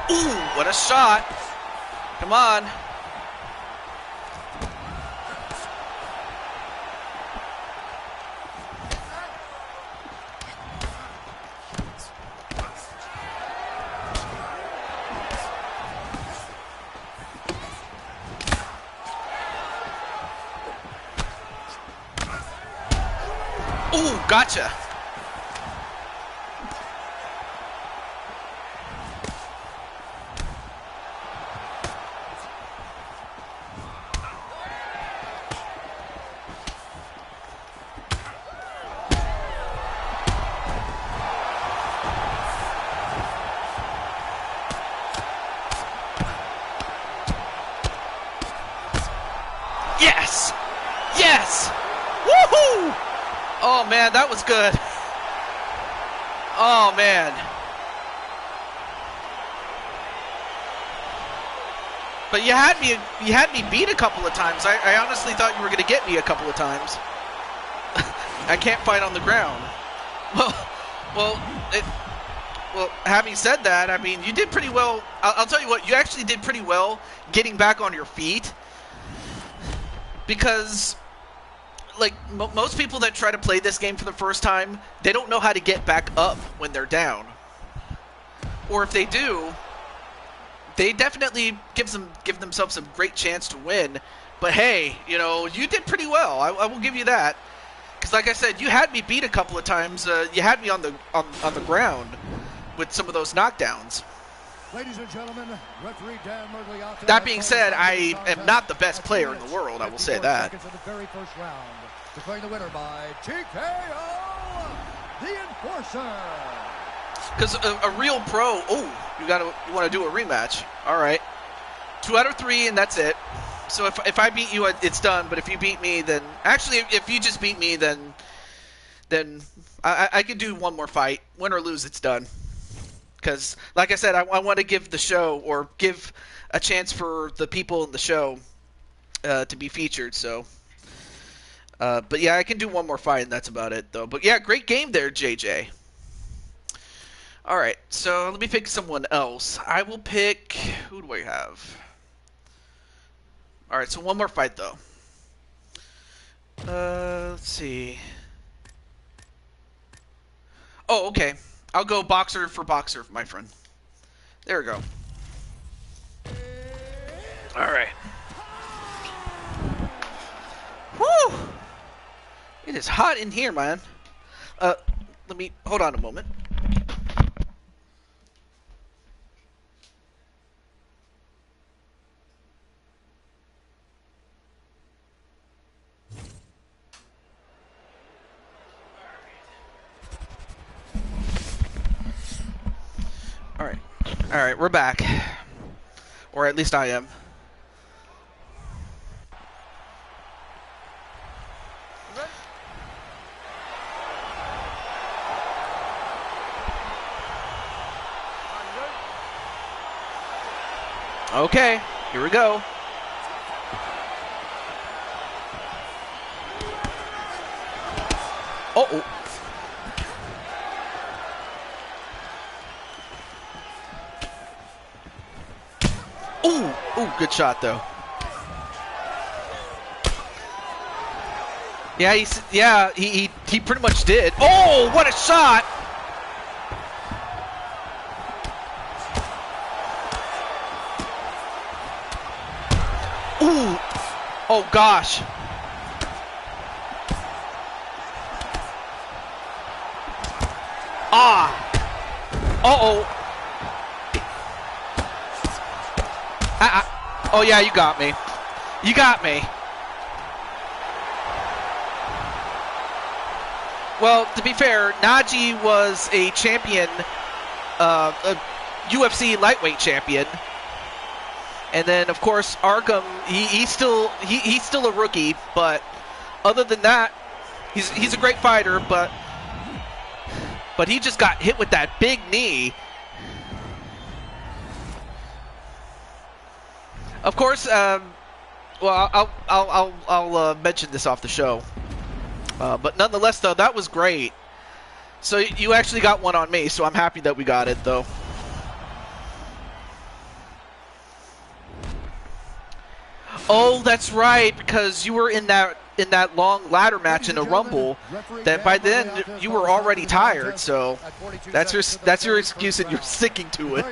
Ooh, what a shot. Come on. Ooh, gotcha. Yes! Yes! Woohoo! Oh, man, that was good. Oh, man. But you had me beat a couple of times. I honestly thought you were going to get me a couple of times. I can't fight on the ground. Well, having said that, I mean, you did pretty well. I'll tell you what, you actually did pretty well getting back on your feet. Because, like, most people that try to play this game for the first time, they don't know how to get back up when they're down. Or if they do, they definitely give themselves some great chance to win. But hey, you know, you did pretty well. I will give you that. Because like I said, you had me beat a couple of times. You had me on the ground with some of those knockdowns. Ladies and gentlemen, referee Dan Murgliata. That being said, I am not the best player in the world. I will say that. In the very first round, declaring the winner by TKO, the Enforcer. Because a real pro, you want to do a rematch. All right, 2 out of 3, and that's it. So if I beat you, it's done. But if you beat me, then actually, if you just beat me, then I could do one more fight. Win or lose, it's done. Because, like I said, I want to give the show, or give a chance for the people in the show to be featured. So, but yeah, I can do one more fight, and that's about it, though. But yeah, great game there, JJ. All right, so let me pick someone else. I will pick... Who do I have? All right, so one more fight, though. Let's see. Oh, okay. I'll go boxer for boxer, my friend. There we go. All right. Woo! It is hot in here, man. Let me... Hold on a moment. All right, we're back. Or at least I am. Okay, here we go. Uh-oh. Ooh, good shot though. Yeah, he pretty much did. Oh, what a shot! Ooh, oh gosh. Ah. Uh-oh. Oh, yeah, you got me. You got me. Well, to be fair, Najee was a champion, a UFC lightweight champion. And then, of course, Arkham, he's still a rookie, but other than that, he's a great fighter, but he just got hit with that big knee. Of course, well, I'll mention this off the show, but nonetheless, though, that was great. So you actually got one on me, so I'm happy that we got it, though. Oh, that's right, because you were in that long ladder match in a Rumble. That by then you were already tired, so that's your excuse, and you're sticking to it.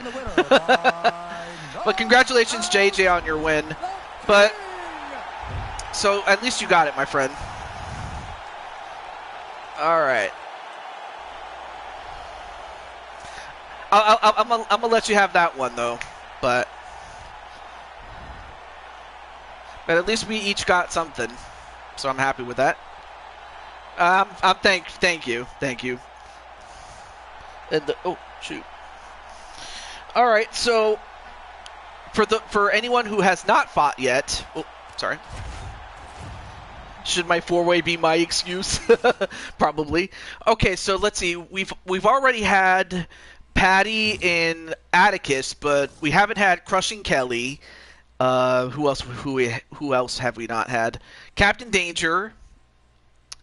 But congratulations, JJ, on your win. But so at least you got it, my friend. All right. I'm gonna let you have that one though, but at least we each got something, so I'm happy with that. Thank you. And oh shoot. All right, so for anyone who has not fought yet, oh sorry. Should my four-way be my excuse? Probably. Okay, so let's see. We've already had Patty and Atticus, but we haven't had Crushing Kelly. Who else have we not had? Captain Danger,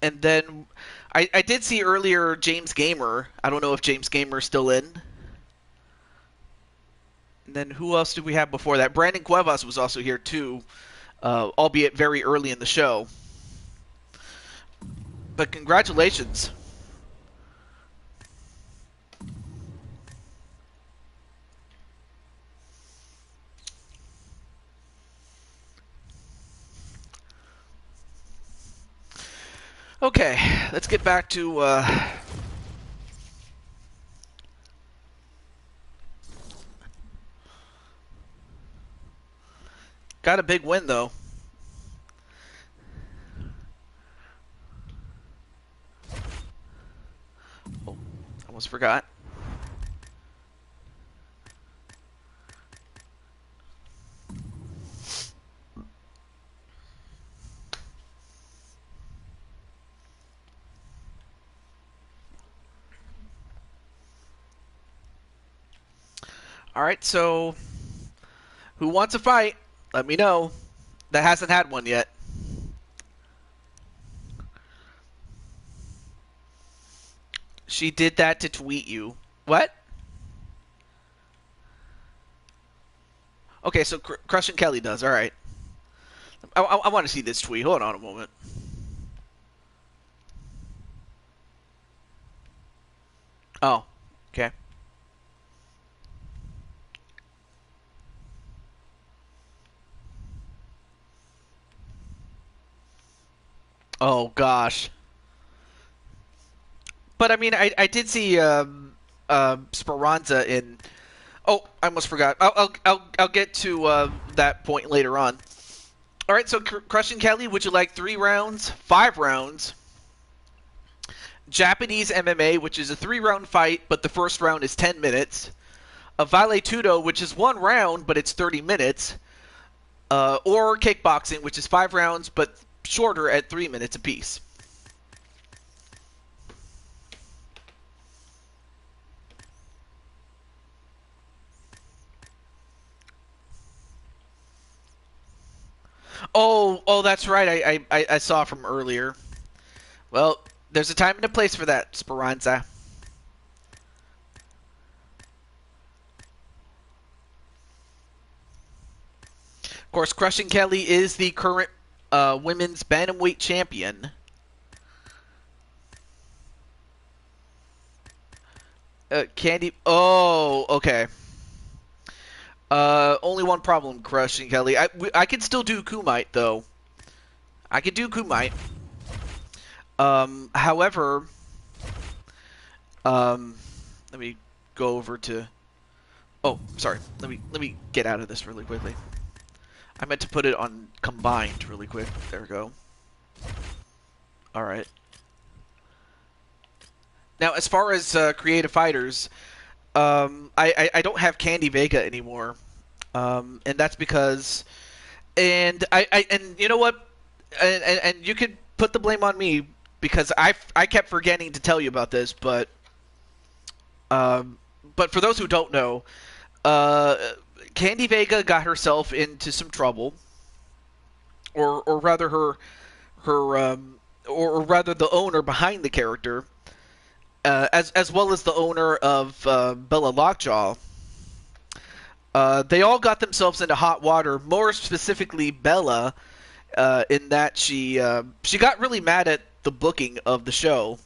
and then I did see earlier James Gamer. I don't know if James Gamer's still in. And then who else did we have before that? Brandon Cuevas was also here too, albeit very early in the show. But congratulations. Okay, let's get back to got a big win though. Oh, almost forgot. All right, so who wants a fight? Let me know. That hasn't had one yet. She did that to tweet you. What? Okay, so Crushing Kelly does. All right. I want to see this tweet. Hold on a moment. Oh, okay. Oh gosh. But I mean, I did see Speranza in. Oh, I almost forgot. I'll get to that point later on. All right, so Crushing Kelly, would you like 3 rounds, 5 rounds? Japanese MMA, which is a 3-round fight, but the first round is 10 minutes. A Vale Tudo, which is 1 round, but it's 30 minutes. Or kickboxing, which is 5 rounds, but shorter at 3 minutes apiece. Oh, that's right. I saw from earlier. Well, there's a time and a place for that, Speranza. Of course, Crushing Kelly is the current women's bantamweight champion. Candy. Oh, okay. Only one problem, Crushing Kelly. I could still do Kumite though. I could do Kumite. However, let me go over to. Oh, sorry. Let me get out of this really quickly. I meant to put it on combined really quick. There we go. All right. Now, as far as creative fighters, I don't have Candy Vega anymore, and that's because, and you know what, and you could put the blame on me because I kept forgetting to tell you about this, but for those who don't know, Candy Vega got herself into some trouble, or rather or rather the owner behind the character. As well as the owner of Bella Lockjaw, they all got themselves into hot water. More specifically, Bella, in that she got really mad at the booking of the show,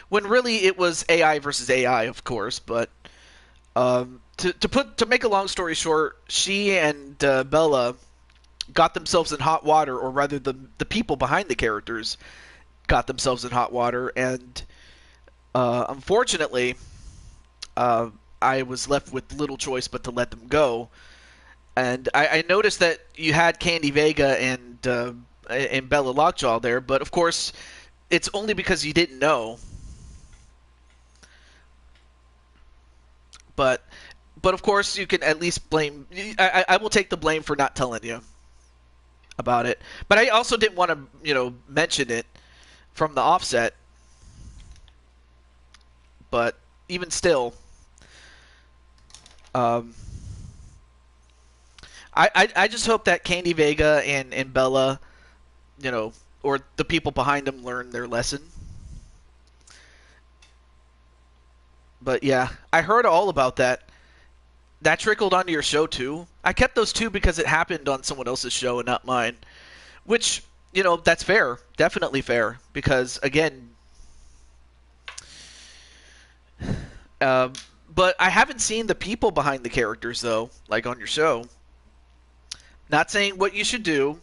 when really it was AI versus AI, of course. But to make a long story short, she and Bella got themselves in hot water, or rather, the people behind the characters got themselves in hot water, and unfortunately, I was left with little choice but to let them go. And I noticed that you had Candy Vega and Bella Lockjaw there, but of course, it's only because you didn't know. But of course, you can at least blame. I will take the blame for not telling you about it. But I also didn't want to, mention it from the offset. But even still, I I just hope that Candy Vega and Bella, you know, or the people behind them learn their lesson. But yeah, I heard all about that. That trickled onto your show too. I kept those two because it happened on someone else's show and not mine. Which, you know, that's fair. Definitely fair. Because, again, but I haven't seen the people behind the characters, though, like on your show. Not saying what you should do,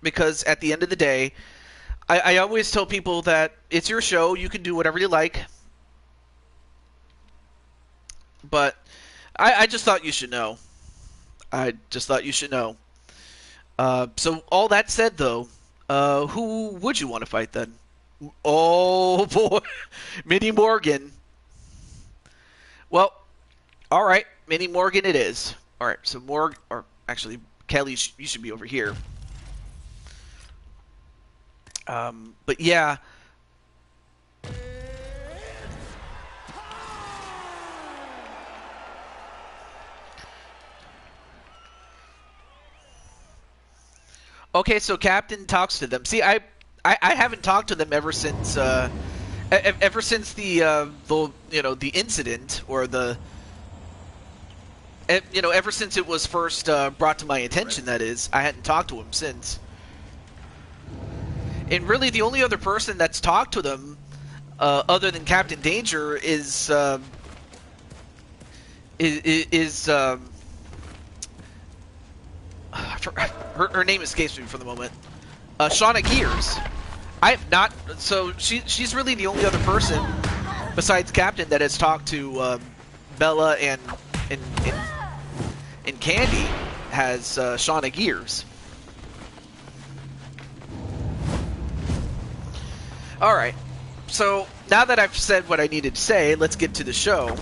because at the end of the day, I always tell people that it's your show, you can do whatever you like. But I just thought you should know. I just thought you should know. So all that said, though, who would you want to fight then? Oh boy, Minnie Morgan. Well, all right, Minnie Morgan it is. All right, so or actually, Kelly, you should be over here. But yeah. Okay, so Captain talks to them. See, I haven't talked to them ever since ever since the the incident, or the ever since it was first brought to my attention. That is, I hadn't talked to him since. And really, the only other person that's talked to them, other than Captain Danger, is her name escapes me for the moment. Shauna Gears. I have not. So she's really the only other person besides Captain that has talked to Bella and Candy. Has Shauna Gears. All right. So now that I've said what I needed to say, let's get to the show.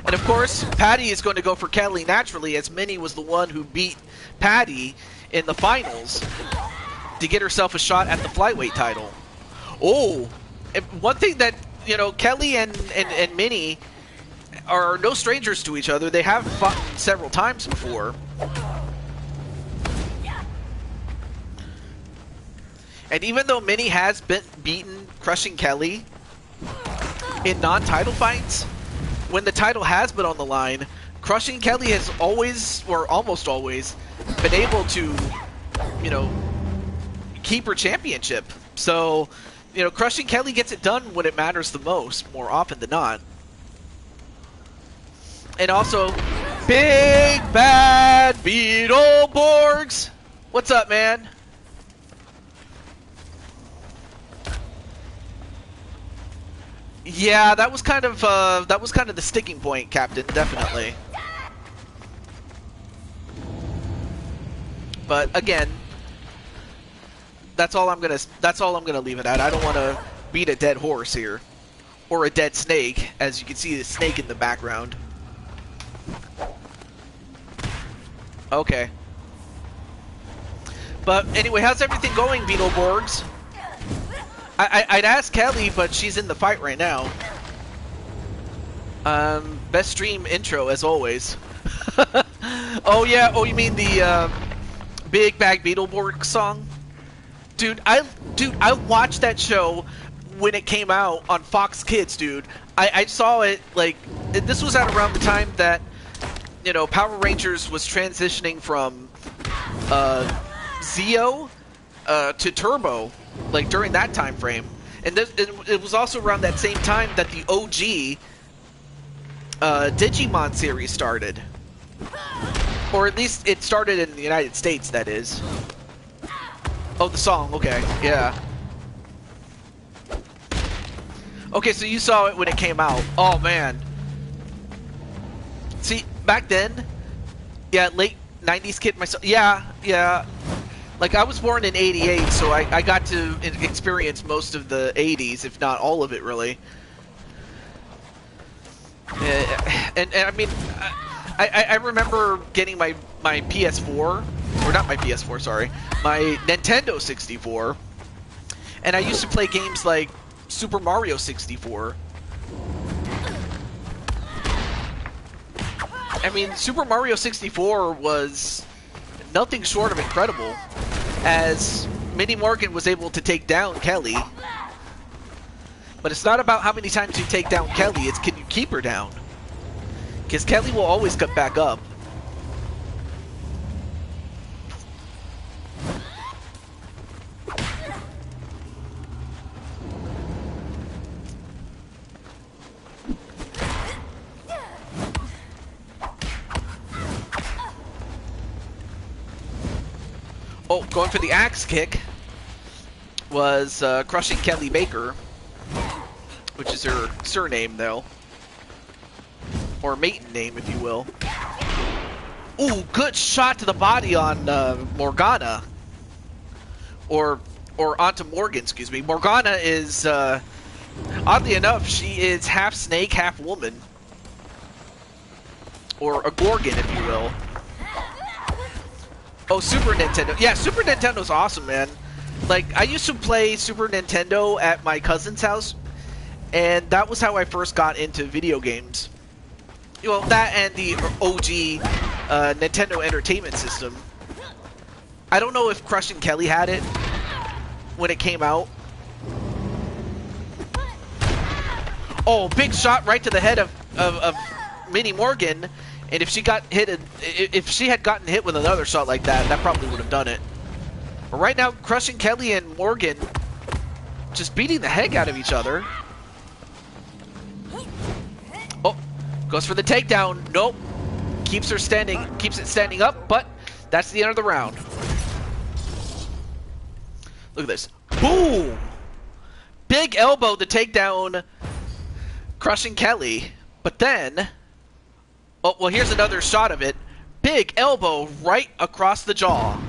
And of course, Patty is going to go for Kelly naturally, as Minnie was the one who beat Patty in the finals to get herself a shot at the flyweight title. Oh, one thing that, Kelly and Minnie are no strangers to each other. They have fought several times before. And even though Minnie has been beaten crushing Kelly in non-title fights, when the title has been on the line, crushing Kelly has always, or almost always, been able to, keep her championship. So, crushing Kelly gets it done when it matters the most, more often than not. And also, Big Bad Beetleborgs! What's up, man? Yeah, that was kind of the sticking point, Captain, definitely. But again, that's all I'm gonna leave it at. I don't want to beat a dead horse here, or a dead snake, as you can see the snake in the background. Okay. But anyway, how's everything going, Beetleborgs? I'd ask Kelly, but she's in the fight right now. Best stream intro, as always. Oh, yeah. Oh, you mean the Big Bag Beetleborg song? Dude, I watched that show when it came out on Fox Kids, dude. I saw it, like, this was at around the time that, Power Rangers was transitioning from Zeo to Turbo. Like, during that time frame. And it was also around that same time that the OG Digimon series started. Or at least it started in the United States, that is. Oh, the song, okay, yeah. Okay, so you saw it when it came out. Oh, man. See, back then, yeah, late 90s kid myself. Yeah. Like, I was born in 88, so I got to experience most of the 80s, if not all of it, really. And I mean, I remember getting my PS4, or not my PS4, sorry, my Nintendo 64, and I used to play games like Super Mario 64. I mean, Super Mario 64 was nothing short of incredible, as Minnie Morgan was able to take down Kelly. But it's not about how many times you take down Kelly, it's can you keep her down? Because Kelly will always come back up. Oh, going for the axe kick was crushing Kelly Baker, which is her surname, though. Or maiden name, if you will. Ooh, good shot to the body on Morgana. Or onto Morgan, excuse me. Morgana is, oddly enough, she is half snake, half woman. Or a Gorgon, if you will. Oh, Super Nintendo. Yeah, Super Nintendo's awesome, man. Like, I used to play Super Nintendo at my cousin's house, and that was how I first got into video games. Well, that and the OG Nintendo Entertainment System. I don't know if Crushing Kelly had it when it came out. Oh, big shot right to the head of Minnie Morgan. And if she got hit, if she had gotten hit with another shot like that, that probably would have done it. But right now, Crushing Kelly and Morgan just beating the heck out of each other. Oh, goes for the takedown. Nope. Keeps it standing up, but that's the end of the round. Look at this. Boom! Big elbow to take down Crushing Kelly. But then... oh, well, here's another shot of it. Big elbow right across the jaw.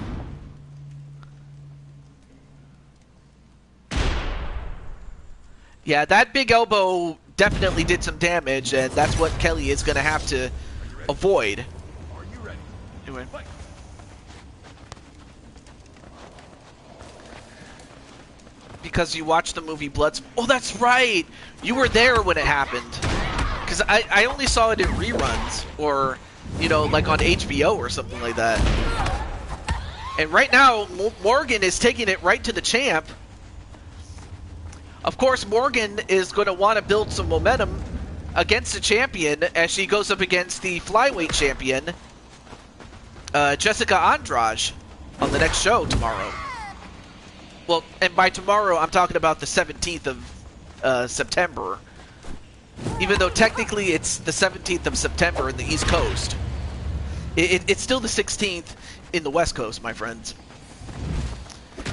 Yeah, that big elbow definitely did some damage, and that's what Kelly is going to have to avoid. Are you ready? Anyway. Because you watched the movie Bloods. Oh, that's right! You were there when it happened. Because I only saw it in reruns, or, you know, like on HBO or something like that. And right now, Morgan is taking it right to the champ. Of course, Morgan is going to want to build some momentum against the champion as she goes up against the flyweight champion, Jessica Andrade, on the next show tomorrow. Well, and by tomorrow, I'm talking about the 17th of September. Even though technically it's the 17th of September in the East Coast. It's still the 16th in the West Coast, my friends.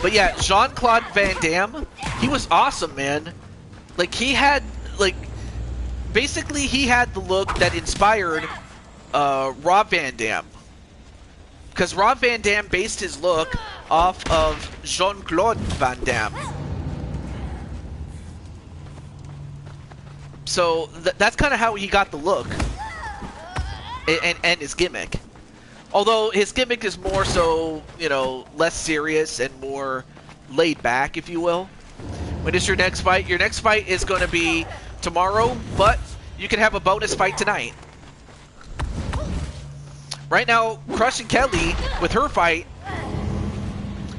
But yeah, Jean-Claude Van Damme, he was awesome, man. Like, he had, like, basically he had the look that inspired Rob Van Dam. Because Rob Van Dam based his look off of Jean-Claude Van Damme. So that's kind of how he got the look and his gimmick. Although his gimmick is more so, you know, less serious and more laid back, if you will. When is your next fight? Your next fight is going to be tomorrow, but you can have a bonus fight tonight. Right now, Crushing Kelly, with her fight,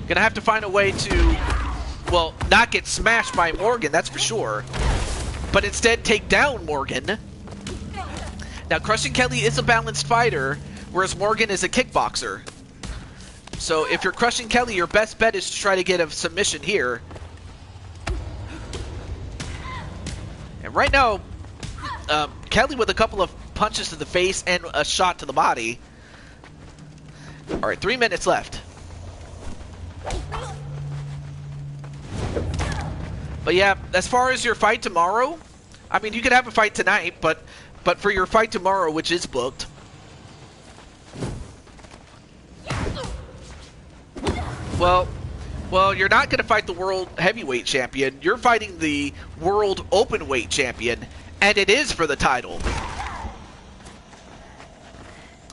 going to have to find a way to, well, not get smashed by Morgan, that's for sure. But instead take down Morgan. Now, Crushing Kelly is a balanced fighter, whereas Morgan is a kickboxer. So if you're Crushing Kelly, your best bet is to try to get a submission here. And right now, Kelly with a couple of punches to the face and a shot to the body. All right, 3 minutes left. But yeah, as far as your fight tomorrow, I mean, you could have a fight tonight, but for your fight tomorrow, which is booked, well, you're not going to fight the world heavyweight champion. You're fighting the world openweight champion, and it is for the title.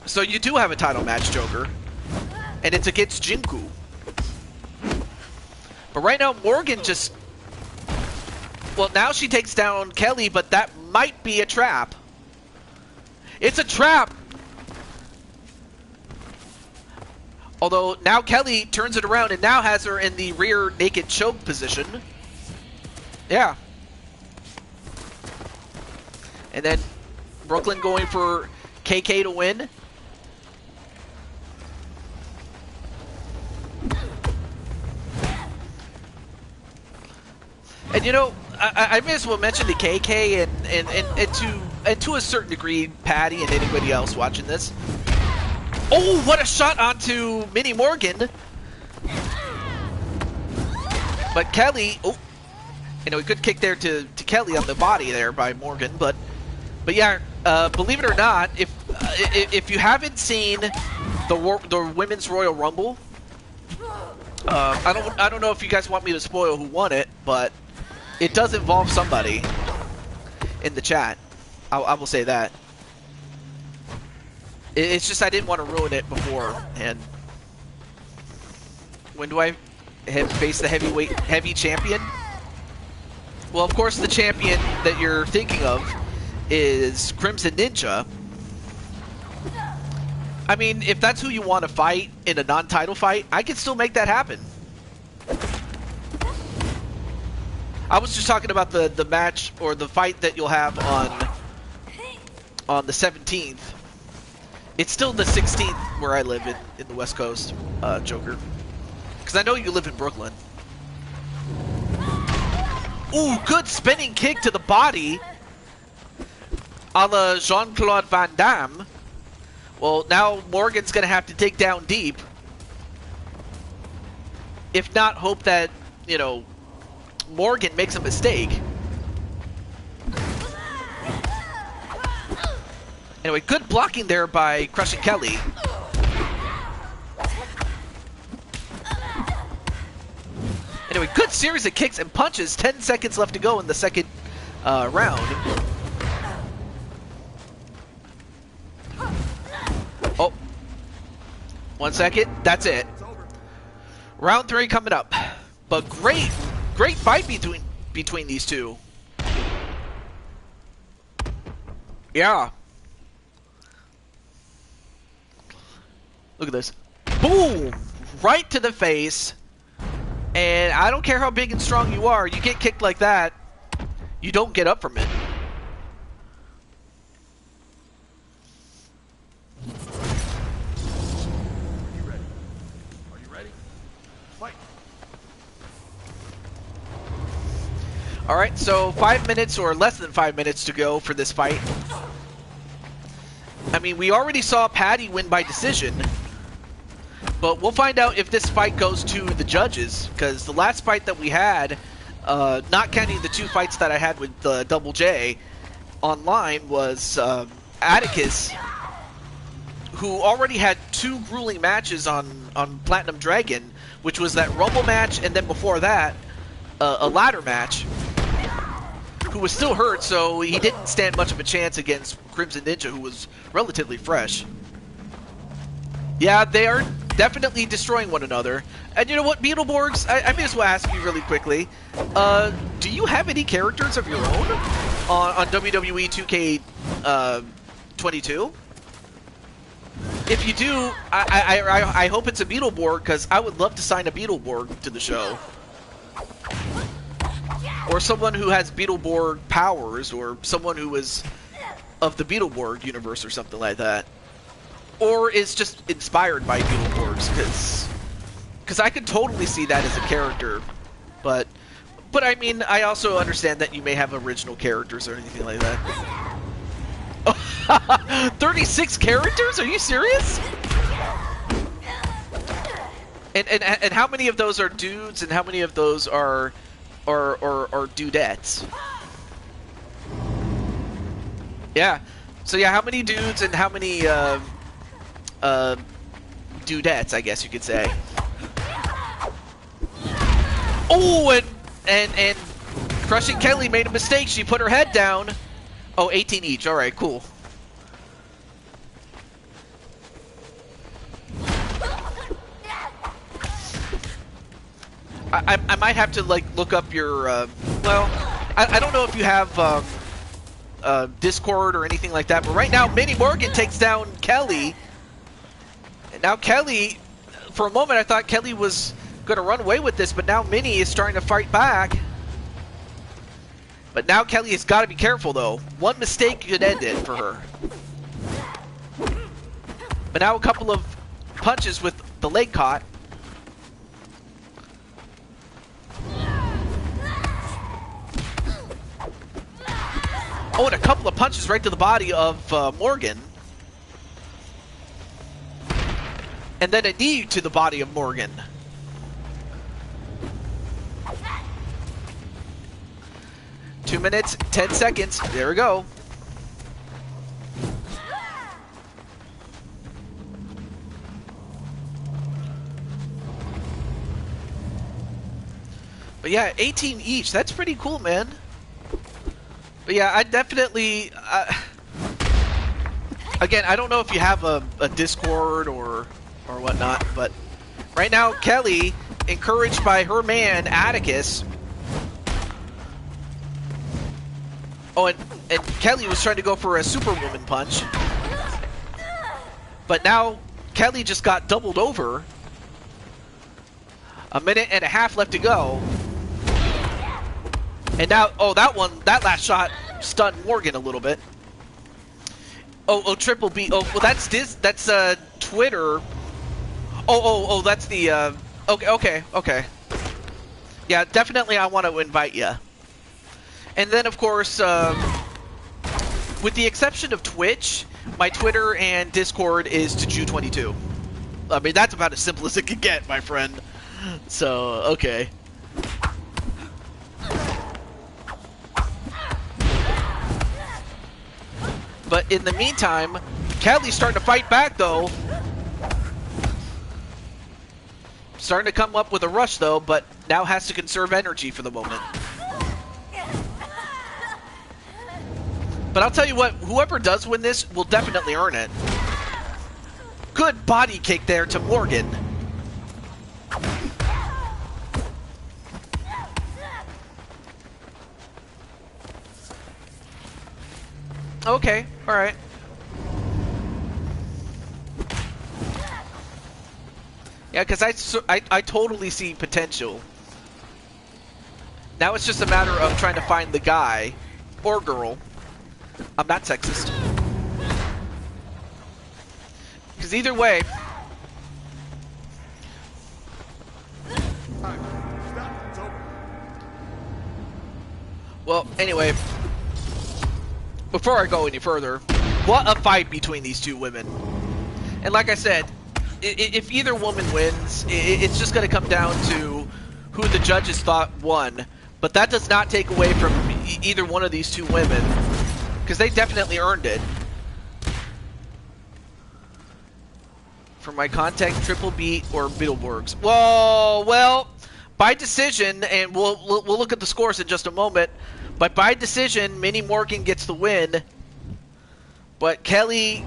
So you do have a title match, Joker, and it's against Jinku. But right now, Morgan just... well, now she takes down Kelly, but that might be a trap. It's a trap! Although now Kelly turns it around and now has her in the rear naked choke position. Yeah. And then Brooklyn going for KK to win. And you know, I may as well mention the KK and to a certain degree, Patty and anybody else watching this. Oh, what a shot onto Minnie Morgan. But Kelly, oh, you know, a good kick there to Kelly on the body there by Morgan. But yeah, believe it or not, if you haven't seen the Women's Royal Rumble, I don't know if you guys want me to spoil who won it, but it does involve somebody in the chat. I will say that. It's just I didn't want to ruin it before. And when do I face the heavy champion? Well, of course, the champion that you're thinking of is Crimson Ninja. I mean, if that's who you want to fight in a non-title fight, I can still make that happen. I was just talking about the match or the fight that you'll have on the 17th. It's still the 16th where I live in the West Coast, Joker. Because I know you live in Brooklyn. Ooh, good spinning kick to the body. A la Jean-Claude Van Damme. Well, now Morgan's going to have to dig down deep. If not, hope that, you know, Morgan makes a mistake. Anyway, good blocking there by Crushing Kelly. Anyway, good series of kicks and punches. 10 seconds left to go in the second round. Oh. 1 second. That's it. Round 3 coming up. But great fight between these two. Yeah. Look at this. Boom! Right to the face. And I don't care how big and strong you are, you get kicked like that, you don't get up from it. Are you ready? Are you ready? Fight! Alright, so 5 minutes or less than 5 minutes to go for this fight. I mean, we already saw Patty win by decision. But we'll find out if this fight goes to the judges, because the last fight that we had, not counting the 2 fights that I had with Double J online, was Atticus, who already had 2 grueling matches on Platinum Dragon, which was that Rumble match, and then before that, a ladder match, who was still hurt, so he didn't stand much of a chance against Crimson Ninja, who was relatively fresh. Yeah, they are definitely destroying one another. And you know what, Beetleborgs, I may as well ask you really quickly, do you have any characters of your own on WWE 2K22? If you do, I hope it's a Beetleborg, because I would love to sign a Beetleborg to the show. Or someone who has Beetleborg powers, or someone who is of the Beetleborg universe or something like that. Or is just inspired by Beetleborgs, because I could totally see that as a character. But I mean, I also understand that you may have original characters or anything like that. 36 characters? Are you serious? And how many of those are dudes, and how many of those are dudettes? Yeah. So yeah, how many dudes and how many dudettes, I guess you could say. Oh, and Crushing Kelly made a mistake. She put her head down. Oh, 18 each. All right, cool. I might have to like look up your well, I don't know if you have Discord or anything like that, but right now Minnie Morgan takes down Kelly. And now Kelly for a moment, I thought Kelly was going to run away with this, but now Minnie is starting to fight back. But now Kelly has got to be careful, though. One mistake could end it for her. But now a couple of punches with the leg caught. Oh, and a couple of punches right to the body of Morgan. And then a knee to the body of Morgan. Two minutes, 10 seconds. There we go. But yeah, 18 each. That's pretty cool, man. But yeah, I definitely... again, I don't know if you have a Discord or whatnot, but right now, Kelly, encouraged by her man, Atticus... Oh, and Kelly was trying to go for a Superwoman punch. But now, Kelly just got doubled over. A minute and a half left to go. And now, oh, that last shot stunned Morgan a little bit. Oh, Triple B. Oh, well, that's Twitter. Oh, that's the, okay. Yeah, definitely I want to invite you. And then, of course, with the exception of Twitch, my Twitter and Discord is Tachu22. I mean, that's about as simple as it can get, my friend. So, okay. But in the meantime, Kelly's starting to fight back, though. Starting to come up with a rush, though, but now has to conserve energy for the moment. But I'll tell you what, whoever does win this will definitely earn it. Good body kick there to Morgan. Okay, alright. Yeah, because I totally see potential. Now it's just a matter of trying to find the guy or girl. I'm not sexist. Because either way... Well, anyway... Before I go any further, what a fight between these two women. And like I said, if either woman wins, it's just going to come down to who the judges thought won. But that does not take away from either one of these two women. Because they definitely earned it. For my contact, Triple B or Beetleborgs. Whoa, well, by decision, and we'll look at the scores in just a moment. But by decision, Minnie Morgan gets the win. But Kelly,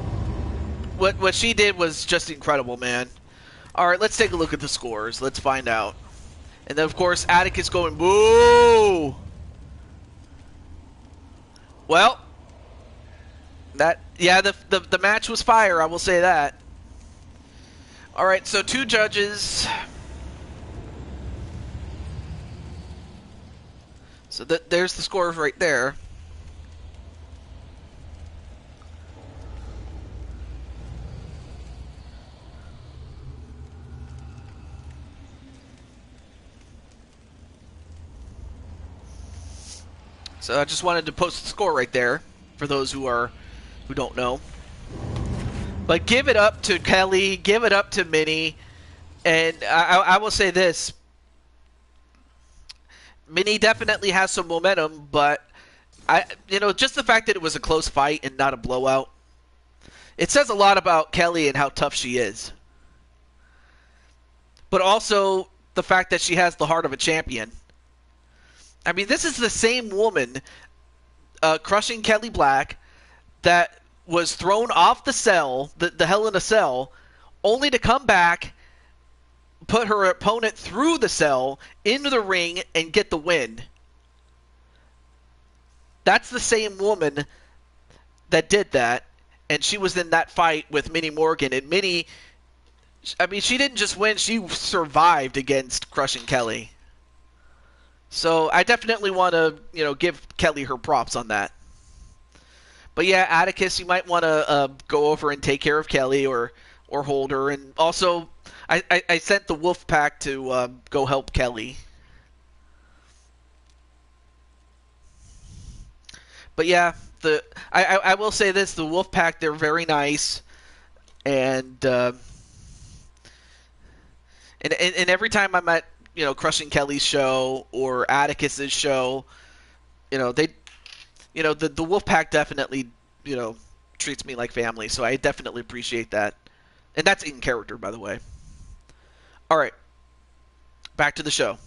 what she did was just incredible, man. All right, let's take a look at the scores. Let's find out. And then, of course, Atticus going, boo! Well... the match was fire, I will say that. Alright, so two judges. So there's the scores right there. So I just wanted to post the score right there for those who don't know. But give it up to Kelly, give it up to Minnie, and I will say this. Minnie definitely has some momentum, but just the fact that it was a close fight and not a blowout, it says a lot about Kelly and how tough she is. But also the fact that she has the heart of a champion. I mean, this is the same woman crushing Kelly Black that was thrown off the cell, the Hell in a Cell, only to come back, put her opponent through the cell, into the ring, and get the win. That's the same woman that did that, and she was in that fight with Minnie Morgan, and Minnie I mean, she didn't just win; she survived against crushing Kelly. So I definitely want to, give Kelly her props on that. But yeah, Atticus, you might want to go over and take care of Kelly or hold her. And also, I sent the Wolf Pack to go help Kelly. But yeah, I will say this: the Wolf Pack, they're very nice, and and every time I'm at Crushing Kelly's show or Atticus's show, they the Wolf Pack definitely treats me like family, so I definitely appreciate that, and that's in character, by the way. All right, back to the show.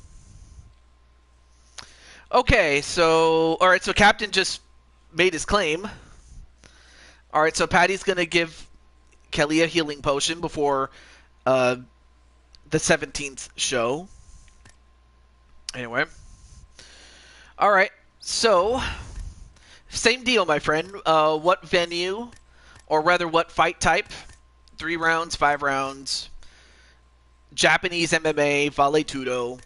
Okay, so Captain just made his claim. All right, so Patty's gonna give Kelly a healing potion before the 17th show. Anyway, all right, so same deal, my friend. What venue, or rather, what fight type? 3 rounds, 5 rounds. Japanese MMA, Vale Tudo,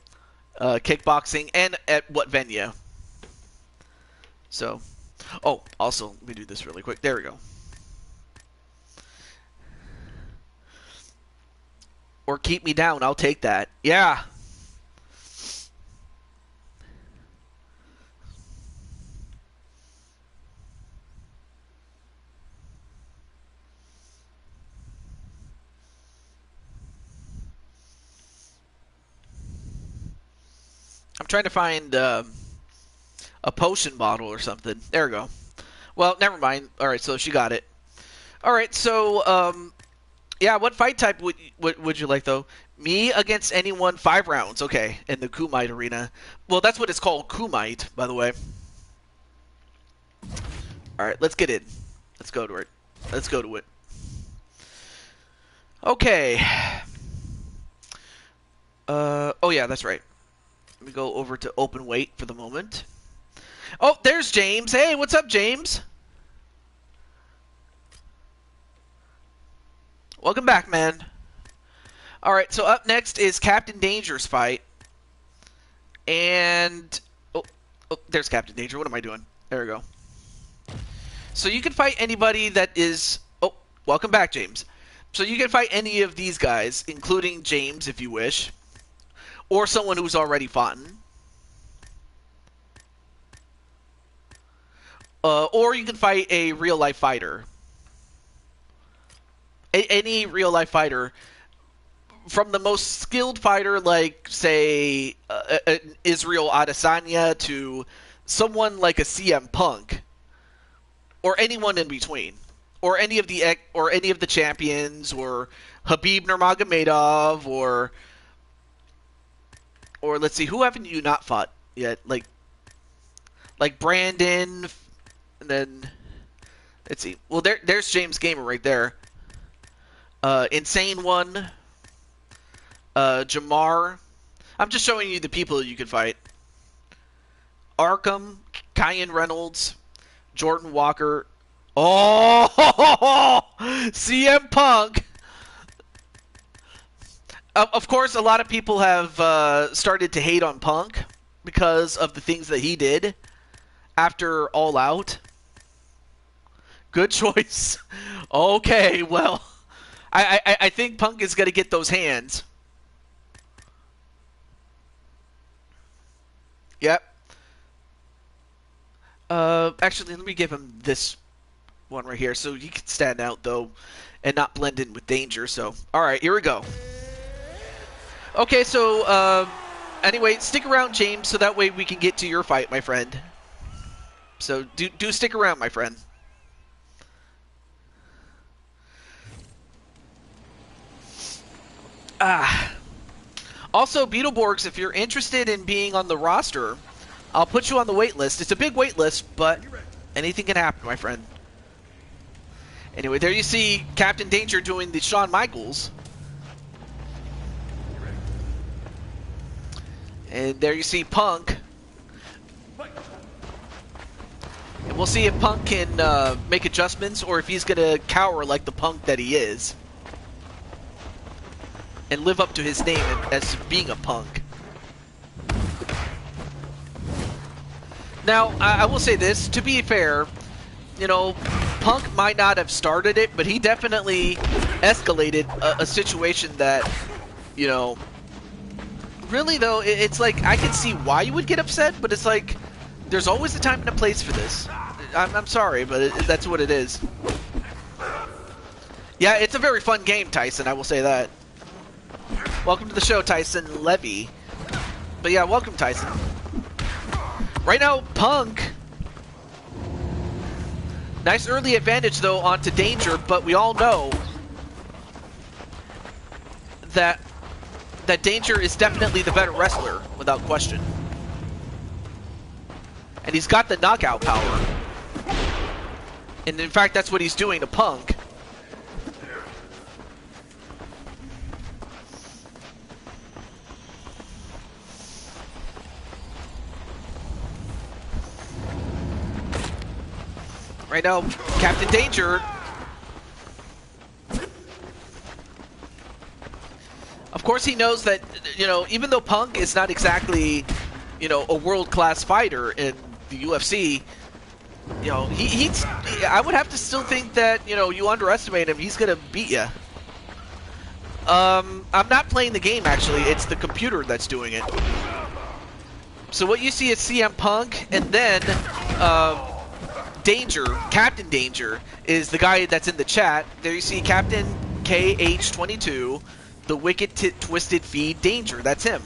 kickboxing, and at what venue? So, also, let me do this really quick. There we go. Or keep me down. I'll take that. Yeah. I'm trying to find a potion bottle or something. There we go. Well, never mind. All right, so she got it. All right, so yeah, what fight type would you like though? Me against anyone, 5 rounds. Okay, in the Kumite arena. Well, that's what it's called, Kumite, by the way. All right, let's get in. Let's go to it. Let's go to it. Okay. Oh yeah, that's right. Let me go over to open weight for the moment. Oh, there's James. Hey, what's up, James? Welcome back, man. All right, so up next is Captain Danger's fight. And oh, there's Captain Danger. What am I doing? There we go. So you can fight anybody that is... Oh, welcome back, James. So you can fight any of these guys, including James, if you wish. Or someone who's already fought. Or you can fight a real-life fighter. Any real-life fighter. From the most skilled fighter, like, say, Israel Adesanya, to someone like a CM Punk. Or anyone in between. Or any of the champions, or Habib Nurmagomedov, or let's see, who haven't you not fought yet? Like Brandon, and then let's see. Well, there's James Gamer right there. Insane One, Jamar. I'm just showing you the people you can fight. Arkham, Kyan Reynolds, Jordan Walker. Oh, CM Punk. Of course, a lot of people have started to hate on Punk because of the things that he did after All Out. Good choice. Okay, well, I think Punk is going to get those hands. Yep. Actually, let me give him this one right here so he can stand out, though, and not blend in with Danger. So, all right, here we go. Okay, so, anyway, stick around, James, so that way we can get to your fight, my friend. So, do stick around, my friend. Also, Beetleborgs, if you're interested in being on the roster, I'll put you on the wait list. It's a big wait list, but anything can happen, my friend. Anyway, there you see Captain Danger doing the Shawn Michaels. And there you see Punk. And we'll see if Punk can make adjustments or if he's going to cower like the Punk that he is. and live up to his name as being a punk. Now, I will say this, to be fair, you know, Punk might not have started it, but he definitely escalated a situation that, you know, really though, it's like, I can see why you would get upset, but it's like, there's always a time and a place for this. I'm sorry, but that's what it is. Yeah, it's a very fun game, Tyson, I will say that. Welcome to the show, Tyson Levy. But yeah, welcome, Tyson. Right now, Punk. Nice early advantage, though, onto Danger, but we all know that Danger is definitely the better wrestler, without question. And he's got the knockout power. And in fact, that's what he's doing to Punk. Right now, Captain Danger, of course he knows that, you know, even though Punk is not exactly, you know, a world-class fighter in the UFC, you know, I would have to still think that, you know, you underestimate him, he's gonna beat you. I'm not playing the game, actually, it's the computer that's doing it. So what you see is CM Punk, and then, Danger, Captain Danger, is the guy that's in the chat. There you see Captain KH22, the Wicked Twisted Feed Danger. That's him.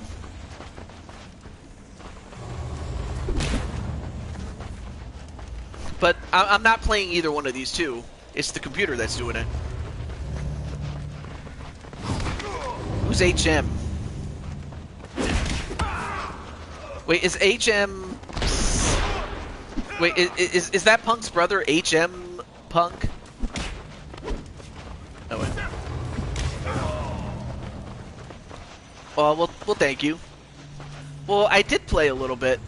But I'm not playing either one of these two. It's the computer that's doing it. Who's HM? Wait, is HM... Wait, is that Punk's brother, HM Punk? Oh, wait. Well, thank you. Well, I did play a little bit.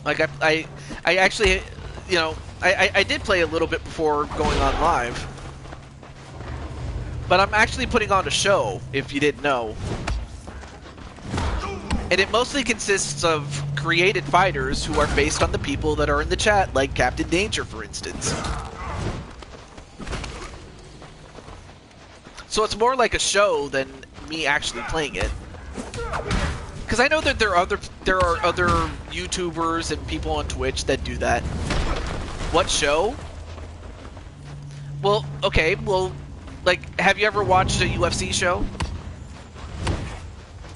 Like, I actually, you know, I did play a little bit before going on live. But I'm actually putting on a show, if you didn't know. And it mostly consists of created fighters who are based on the people that are in the chat, like Captain Danger, for instance. So it's more like a show than me actually playing it. Because I know that there are other YouTubers and people on Twitch that do that. What show? Well, okay, well, like, have you ever watched a UFC show?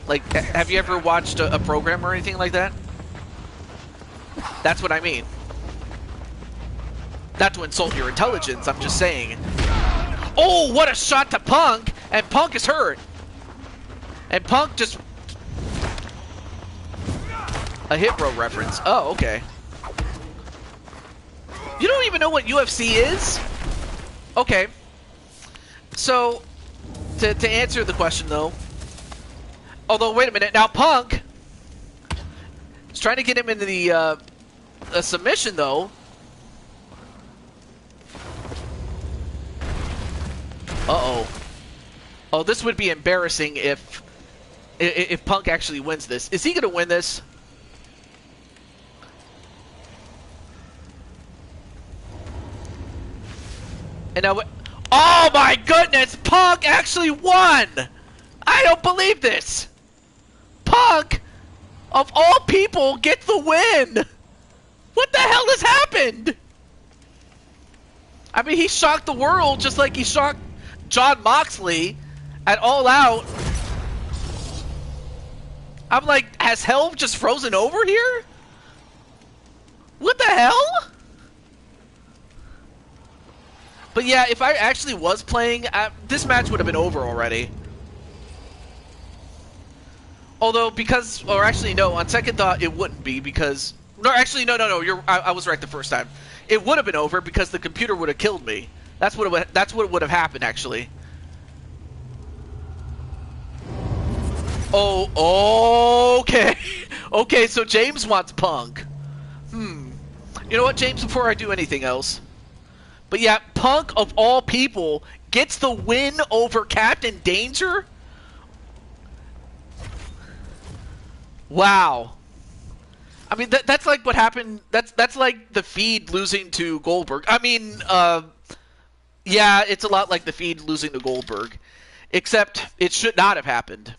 Like, have you ever watched a program or anything like that? That's what I mean. Not to insult your intelligence, I'm just saying. Oh, what a shot to Punk! And Punk is hurt. And Punk just... A hit row reference. Oh, okay. You don't even know what UFC is? Okay. So, to answer the question, though... Although, wait a minute, now Punk is trying to get him into the a submission, though. Uh-oh. Oh, this would be embarrassing if Punk actually wins this. Is he going to win this? And now, oh my goodness, Punk actually won! I don't believe this! Punk, of all people, gets the win! What the hell has happened? I mean, he shocked the world just like he shocked Jon Moxley at All Out. I'm like, has hell just frozen over here? What the hell? But yeah, if I actually was playing, this match would have been over already. Although, because, or actually, no, on second thought, it wouldn't be, because, no, actually, no, I was right the first time. It would have been over, because the computer would have killed me. That's what would have happened, actually. Oh, okay. Okay, so James wants Punk. You know what, James, before I do anything else. But yeah, Punk, of all people, gets the win over Captain Danger? Wow. I mean, that's like what happened. That's like the Feed losing to Goldberg. I mean, yeah, it's a lot like the Feed losing to Goldberg, except it should not have happened.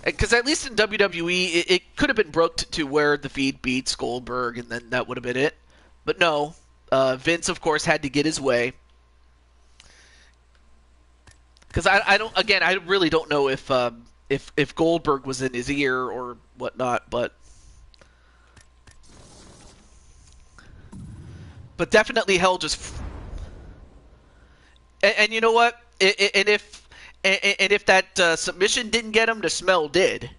Because at least in WWE, it could have been brooked to where the Feed beats Goldberg, and then that would have been it. But no, Vince, of course, had to get his way. Because I don't. Again, I really don't know if Goldberg was in his ear or whatnot, but definitely hell just. And you know what? And if that submission didn't get him, the smell did.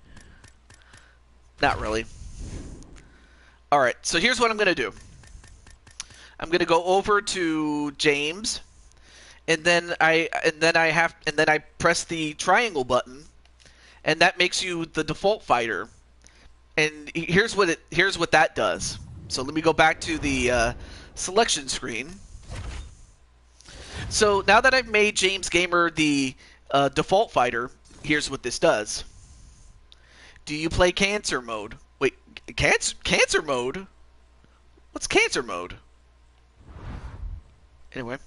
Not really. All right. So here's what I'm gonna do. I'm gonna go over to James, and then I press the triangle button, and that makes you the default fighter. And here's what that does. So let me go back to the selection screen. So now that I've made James Gamer the default fighter, here's what this does. Do you play cancer mode? Wait, cancer mode? What's cancer mode? Anyway.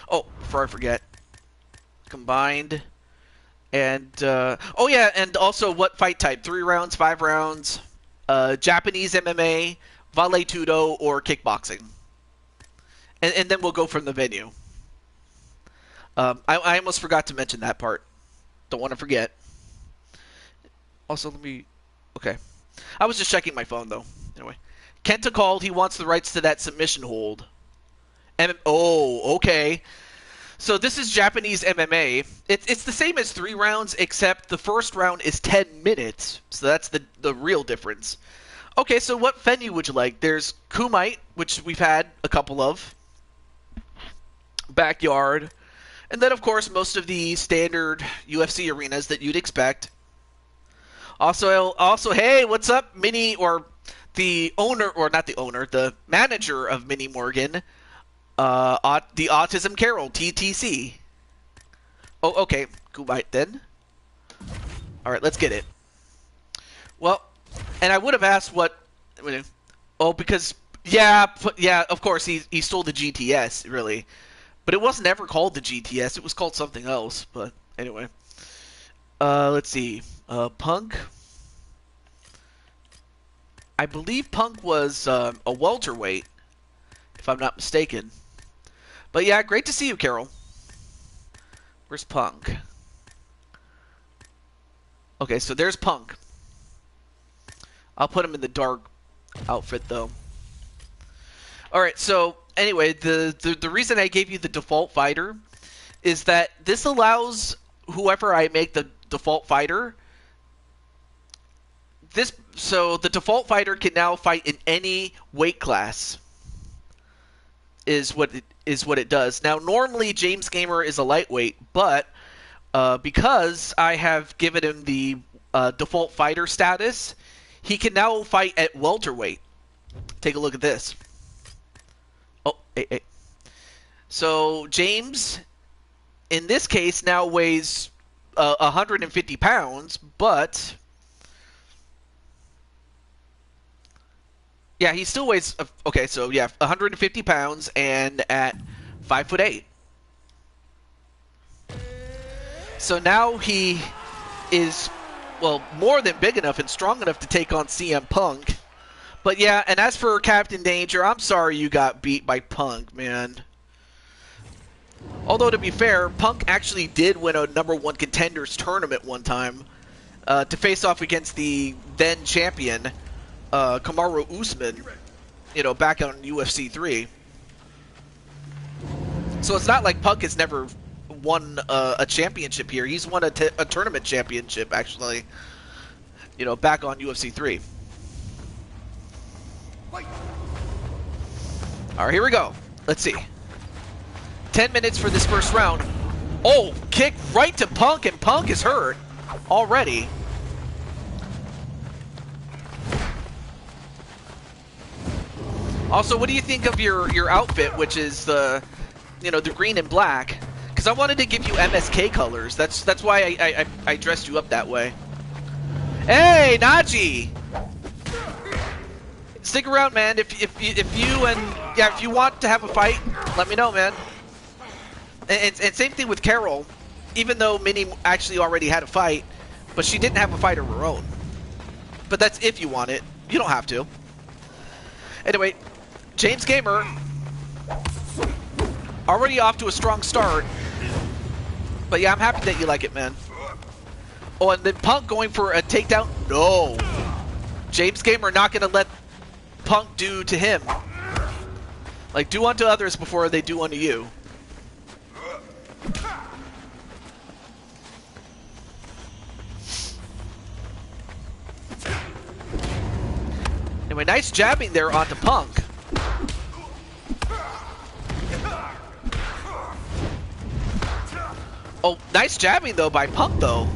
Oh, before I forget. Combined. And, oh yeah, and also what fight type? 3 rounds, 5 rounds, Japanese MMA, Vale Tudo, or kickboxing. And then we'll go from the venue. I almost forgot to mention that part. Don't want to forget. Also, let me... Okay. I was just checking my phone, though. Anyway. Kenta called. He wants the rights to that submission hold. Oh, okay. So this is Japanese MMA. It's the same as 3 rounds, except the first round is 10 minutes. So that's the real difference. Okay, so what venue would you like? There's Kumite, which we've had a couple of. Backyard. And then, of course, most of the standard UFC arenas that you'd expect. Also, hey, what's up, Minnie, or the owner, or not the owner, the manager of Minnie Morgan, the Autism Carol, TTC. Oh, okay, Kumite then. All right, let's get it. Well, and I would have asked what. Oh, because yeah, of course he stole the GTS, really, but it wasn't ever called the GTS. It was called something else. But anyway, let's see. Punk. I believe Punk was a welterweight, if I'm not mistaken. But yeah, great to see you, Carol. Where's Punk? Okay, so there's Punk. I'll put him in the dark outfit, though. Alright, so anyway, the reason I gave you the default fighter is that this allows whoever I make the default fighter... So the default fighter can now fight in any weight class. Is what it does. Now, normally James Gamer is a lightweight, but because I have given him the default fighter status, he can now fight at welterweight. Take a look at this. Oh, hey. So James, in this case, now weighs 150 pounds, but yeah, he still weighs. Okay, so yeah, 150 pounds and at 5'8". So now he is, well, more than big enough and strong enough to take on CM Punk. But yeah, and as for Captain Danger, I'm sorry you got beat by Punk, man. Although, to be fair, Punk actually did win a #1 contenders tournament one time to face off against the then champion, Kamaru Usman, back on UFC 3. So it's not like Punk has never won a championship here. He's won a tournament championship, actually, back on UFC 3. All right, here we go. Let's see. 10 minutes for this first round. Oh, kick right to Punk, and Punk is hurt already. Also, what do you think of your outfit, which is the green and black? Because I wanted to give you MSK colors. That's why I dressed you up that way. Hey, Najee! Stick around, man. If you want to have a fight, let me know, man. And same thing with Carol. Even though Minnie actually already had a fight, but she didn't have a fight of her own. But that's if you want it. You don't have to. Anyway, James Gamer already off to a strong start. But yeah, I'm happy that you like it, man. Oh, and then Punk going for a takedown? No. James Gamer not going to let Punk do to him. Like, do unto others before they do unto you. Anyway, nice jabbing there onto Punk. Oh, nice jabbing though by Punk though.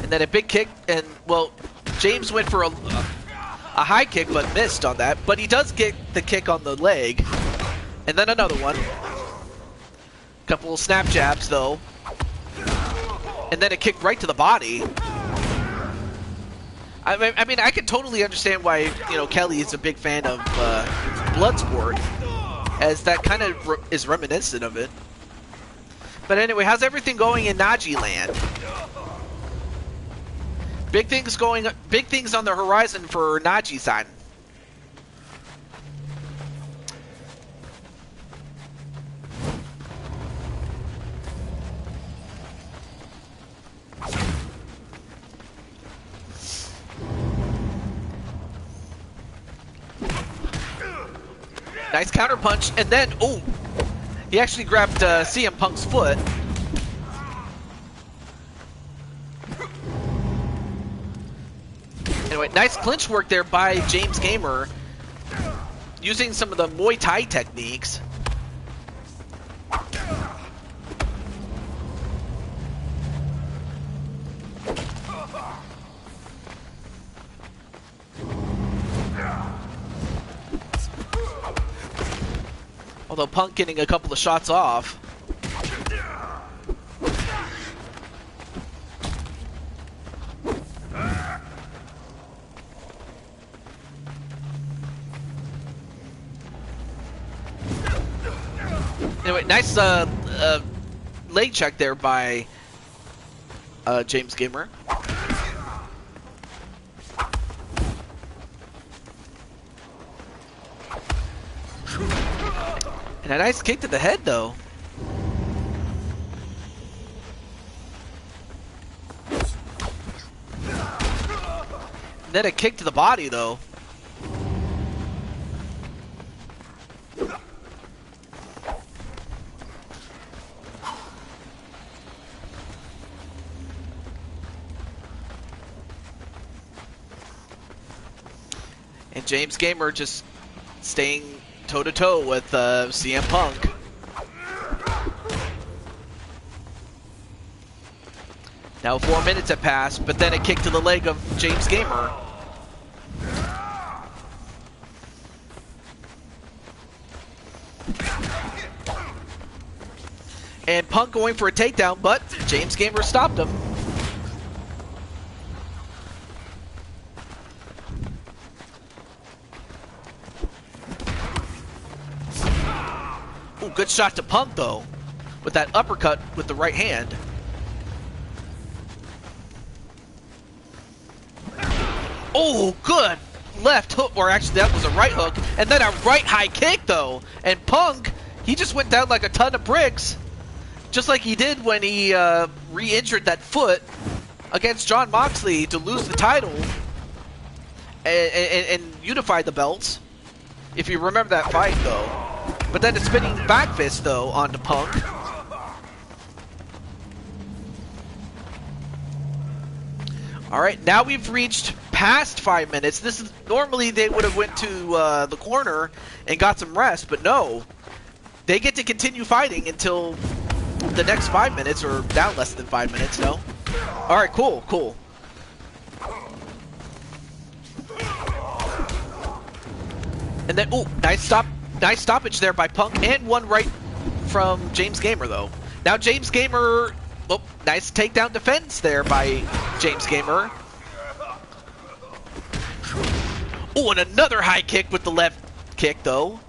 And then a big kick, and well, James went for a high kick but missed on that. But he does get the kick on the leg. And then another one. Couple of snap jabs though. And then a kick right to the body. I mean, I can totally understand why, you know, Kelly is a big fan of Bloodsport, as that kind of is reminiscent of it. But anyway, how's everything going in Najee land? Big things on the horizon for Najee side. Nice counter punch, and then, oh, he actually grabbed CM Punk's foot. Anyway, nice clinch work there by James Gamer, using some of the Muay Thai techniques. Although Punk getting a couple of shots off. Anyway, nice leg check there by James Gamer. And a nice kick to the head, though. And then a kick to the body, though. And James Gamer just staying toe-to-toe with CM Punk. Now 4 minutes have passed, but then a kick to the leg of James Gamer. And Punk going for a takedown, but James Gamer stopped him. Ooh, good shot to Punk, though, with that uppercut with the right hand. Oh, good left hook, or actually that was a right hook, and then a right high kick, though. And Punk, he just went down like a ton of bricks, just like he did when he re-injured that foot against Jon Moxley to lose the title and unify the belts. If you remember that fight, though. But then a spinning back fist, though, onto Punk. Alright, now we've reached past 5 minutes. This is normally they would have went to the corner and got some rest, but no. They get to continue fighting until the next 5 minutes, or now less than 5 minutes, no? Alright, cool, cool. And then, ooh, nice stoppage there by Punk, and one right from James Gamer, though. Now James Gamer Oh, nice takedown defense there by James Gamer. Oh, and another high kick with the left kick, though.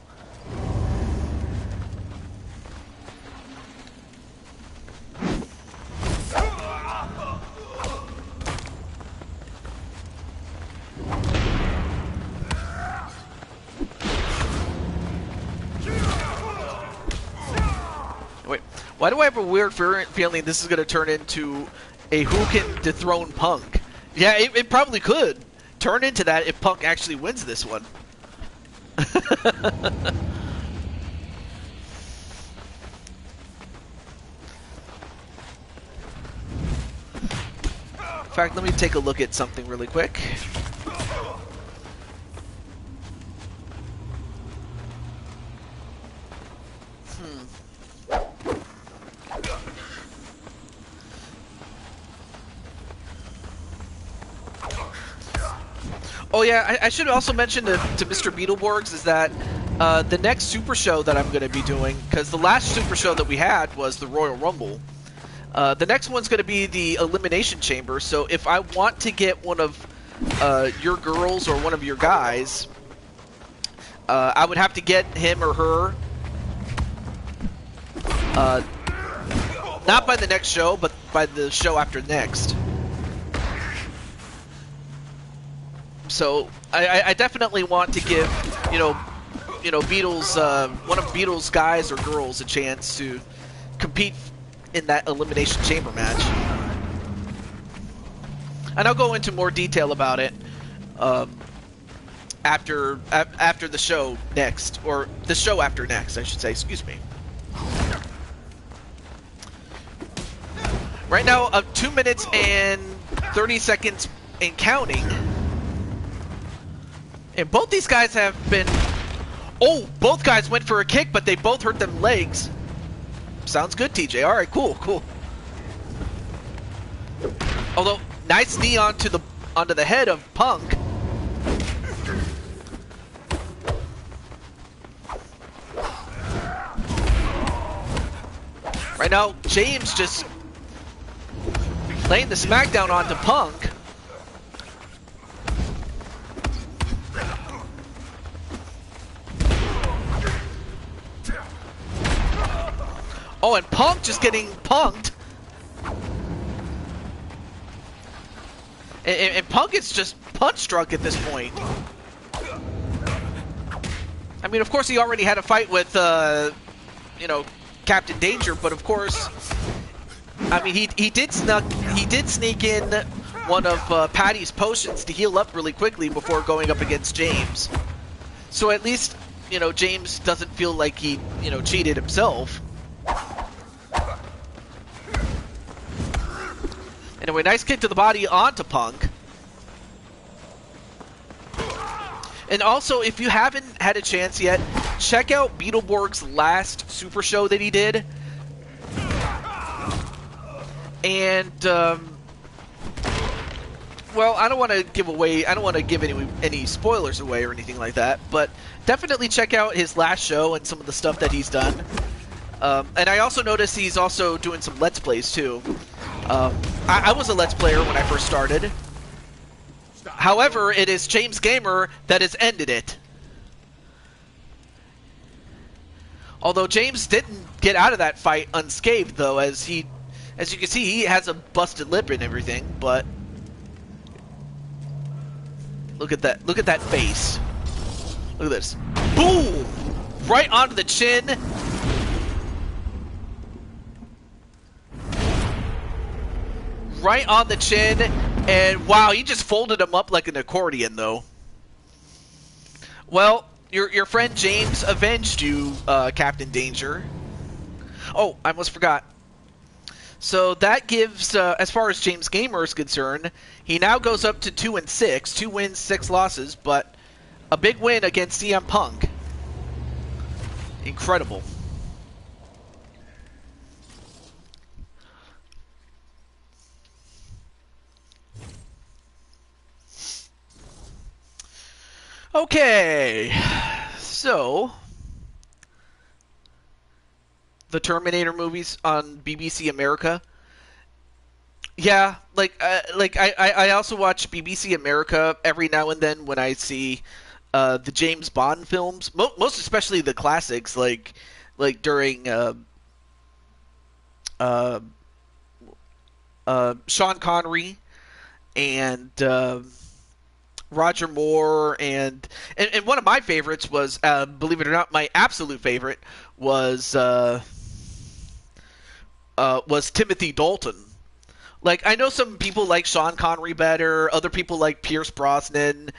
Wait, why do I have a weird feeling this is going to turn into a who can dethrone Punk? Yeah, it probably could turn into that if Punk actually wins this one. In fact, let me take a look at something really quick. Oh yeah, I should also mention to Mr. Beetleborgs is that the next Super Show that I'm going to be doing, because the last Super Show that we had was the Royal Rumble, the next one's going to be the Elimination Chamber, so if I want to get one of your girls or one of your guys, I would have to get him or her, not by the next show, but by the show after next. So I definitely want to give, you know, Beatles, one of Beatles' guys or girls a chance to compete in that Elimination Chamber match. And I'll go into more detail about it after the show next, or the show after next, I should say. Excuse me. Right now, 2 minutes and 30 seconds and counting. And both these guys have been... Oh, both guys went for a kick, but they both hurt them legs. Sounds good, TJ. All right, cool, cool. Although, nice knee onto the head of Punk. Right now, James just laying the smackdown onto Punk. Oh, and Punk just getting punked. And Punk is just punch-drunk at this point. I mean, of course, he already had a fight with, you know, Captain Danger, but of course, I mean, he did sneak in one of Patty's potions to heal up really quickly before going up against James. So at least, you know, James doesn't feel like he, you know, cheated himself. Anyway, nice kick to the body onto Punk. And also, if you haven't had a chance yet, check out Beetleborg's last Super Show that he did. And, well, I don't want to give any spoilers away or anything like that, but definitely check out his last show and some of the stuff that he's done. And I also noticed he's also doing some Let's Plays, too. I was a Let's Player when I first started. However, it is James Gamer that has ended it. Although James didn't get out of that fight unscathed, though, as you can see, he has a busted lip and everything, but look at that face. Look at this. Boom! Right onto the chin. Right on the chin, and wow, he just folded him up like an accordion, though. Well, your friend James avenged you, Captain Danger. Oh, I almost forgot. So that gives, as far as James Gamer is concerned, he now goes up to 2-6, 2 wins, 6 losses, but a big win against CM Punk. Incredible. Okay, so the Terminator movies on BBC America, Yeah, I also watch BBC America every now and then when I see the James Bond films, most especially the classics, like during uh, Sean Connery and Roger Moore, and one of my favorites was, believe it or not, my absolute favorite was Timothy Dalton. Like, I know some people like Sean Connery better, other people like Pierce Brosnan,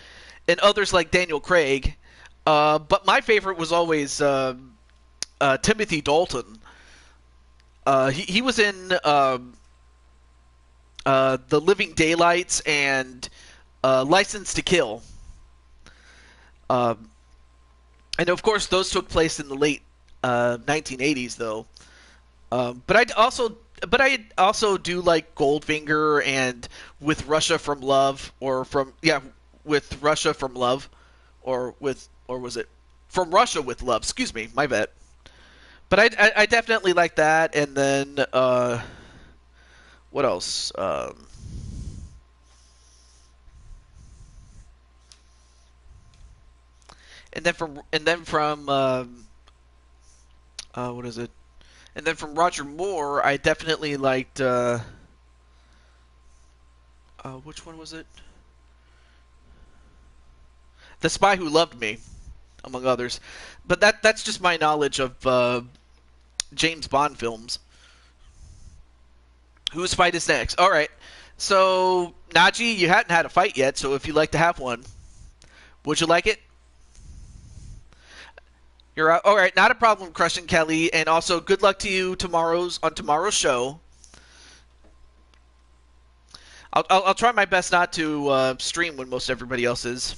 and others like Daniel Craig. But my favorite was always Timothy Dalton. He was in The Living Daylights and License to Kill. Uh, and of course, those took place in the late 1980s, though. But I also do like Goldfinger and With Russia from Love, or from yeah, With Russia from Love, or was it From Russia with Love? Excuse me, my bad. But I definitely like that. And then what else? And then from what is it? And then from Roger Moore, I definitely liked which one was it? The Spy Who Loved Me, among others. But that's just my knowledge of James Bond films. Whose fight is next? All right. So Naji, you hadn't had a fight yet, so if you'd like to have one, would you like it? You're out. All right, not a problem, Crushing Kelly, and also good luck to you on tomorrow's show. I'll try my best not to stream when most everybody else is.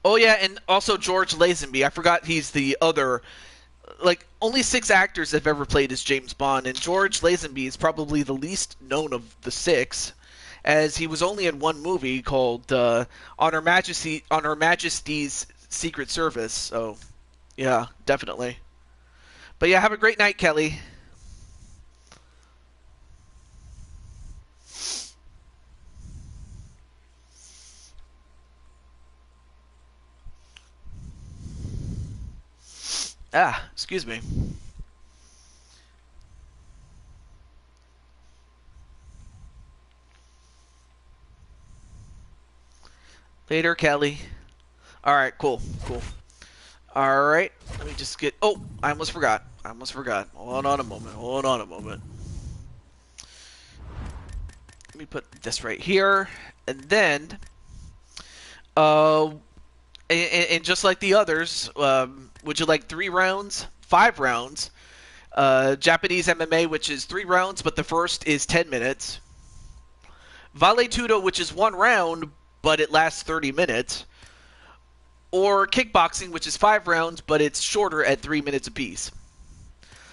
Oh yeah, and also George Lazenby. I forgot he's the other. Like, only 6 actors have ever played as James Bond, and George Lazenby is probably the least known of the 6, as he was only in one movie called On Her Majesty's Secret Service. So, yeah, definitely. But yeah, have a great night, Kelly. Excuse me. Later, Kelly. All right, cool. All right, let me just get. Oh, I almost forgot. Hold on a moment. Let me put this right here, and then, uh, and just like the others, would you like 3 rounds, 5 rounds? Japanese MMA, which is 3 rounds, but the first is 10 minutes. Vale Tudo, which is 1 round, but it lasts 30 minutes. Or kickboxing, which is 5 rounds, but it's shorter at 3 minutes apiece.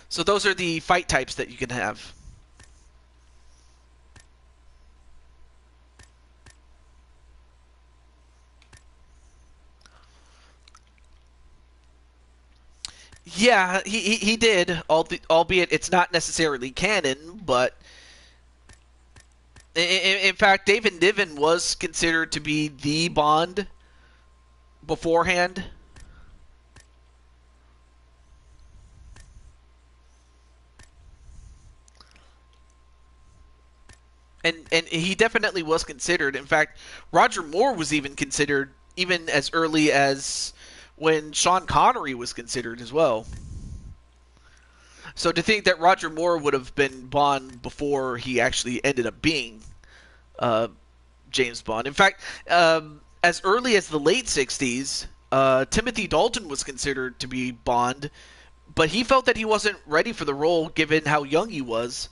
So those are the fight types that you can have. Yeah, he did, albeit it's not necessarily canon, but in fact, David Niven was considered to be the Bond beforehand. And he definitely was considered. In fact, Roger Moore was even considered even as early as when Sean Connery was considered as well. So to think that Roger Moore would have been Bond before he actually ended up being uh, James Bond. In fact, as early as the late 60s, Timothy Dalton was considered to be Bond, but he felt that he wasn't ready for the role given how young he was.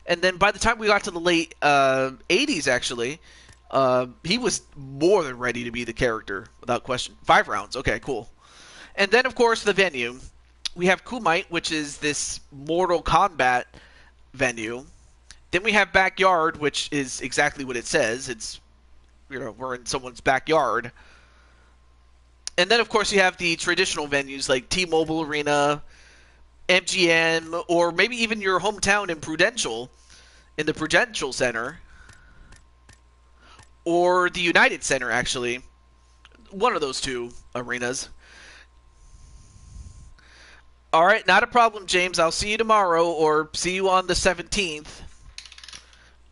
And then by the time we got to the late 80s, actually, he was more than ready to be the character, without question. 5 rounds. Okay, cool. And then, of course, the venue. We have Kumite, which is this Mortal Kombat venue. Then we have Backyard, which is exactly what it says. It's, we're in someone's backyard. And then, of course, you have the traditional venues like T-Mobile Arena, MGM, or maybe even your hometown in Prudential, in the Prudential Center, or the United Center, actually. One of those two arenas. All right, not a problem, James. I'll see you tomorrow, or see you on the 17th.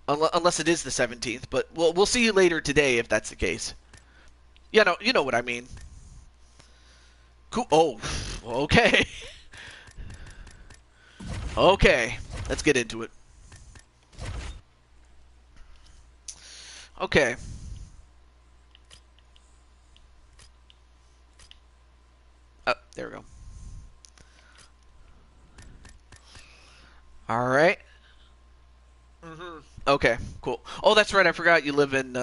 Unless it is the 17th, but we'll see you later today if that's the case. You know what I mean. Cool. Oh, okay. Okay, let's get into it. Okay. There we go. All right. Okay, cool. Oh, that's right. I forgot you live in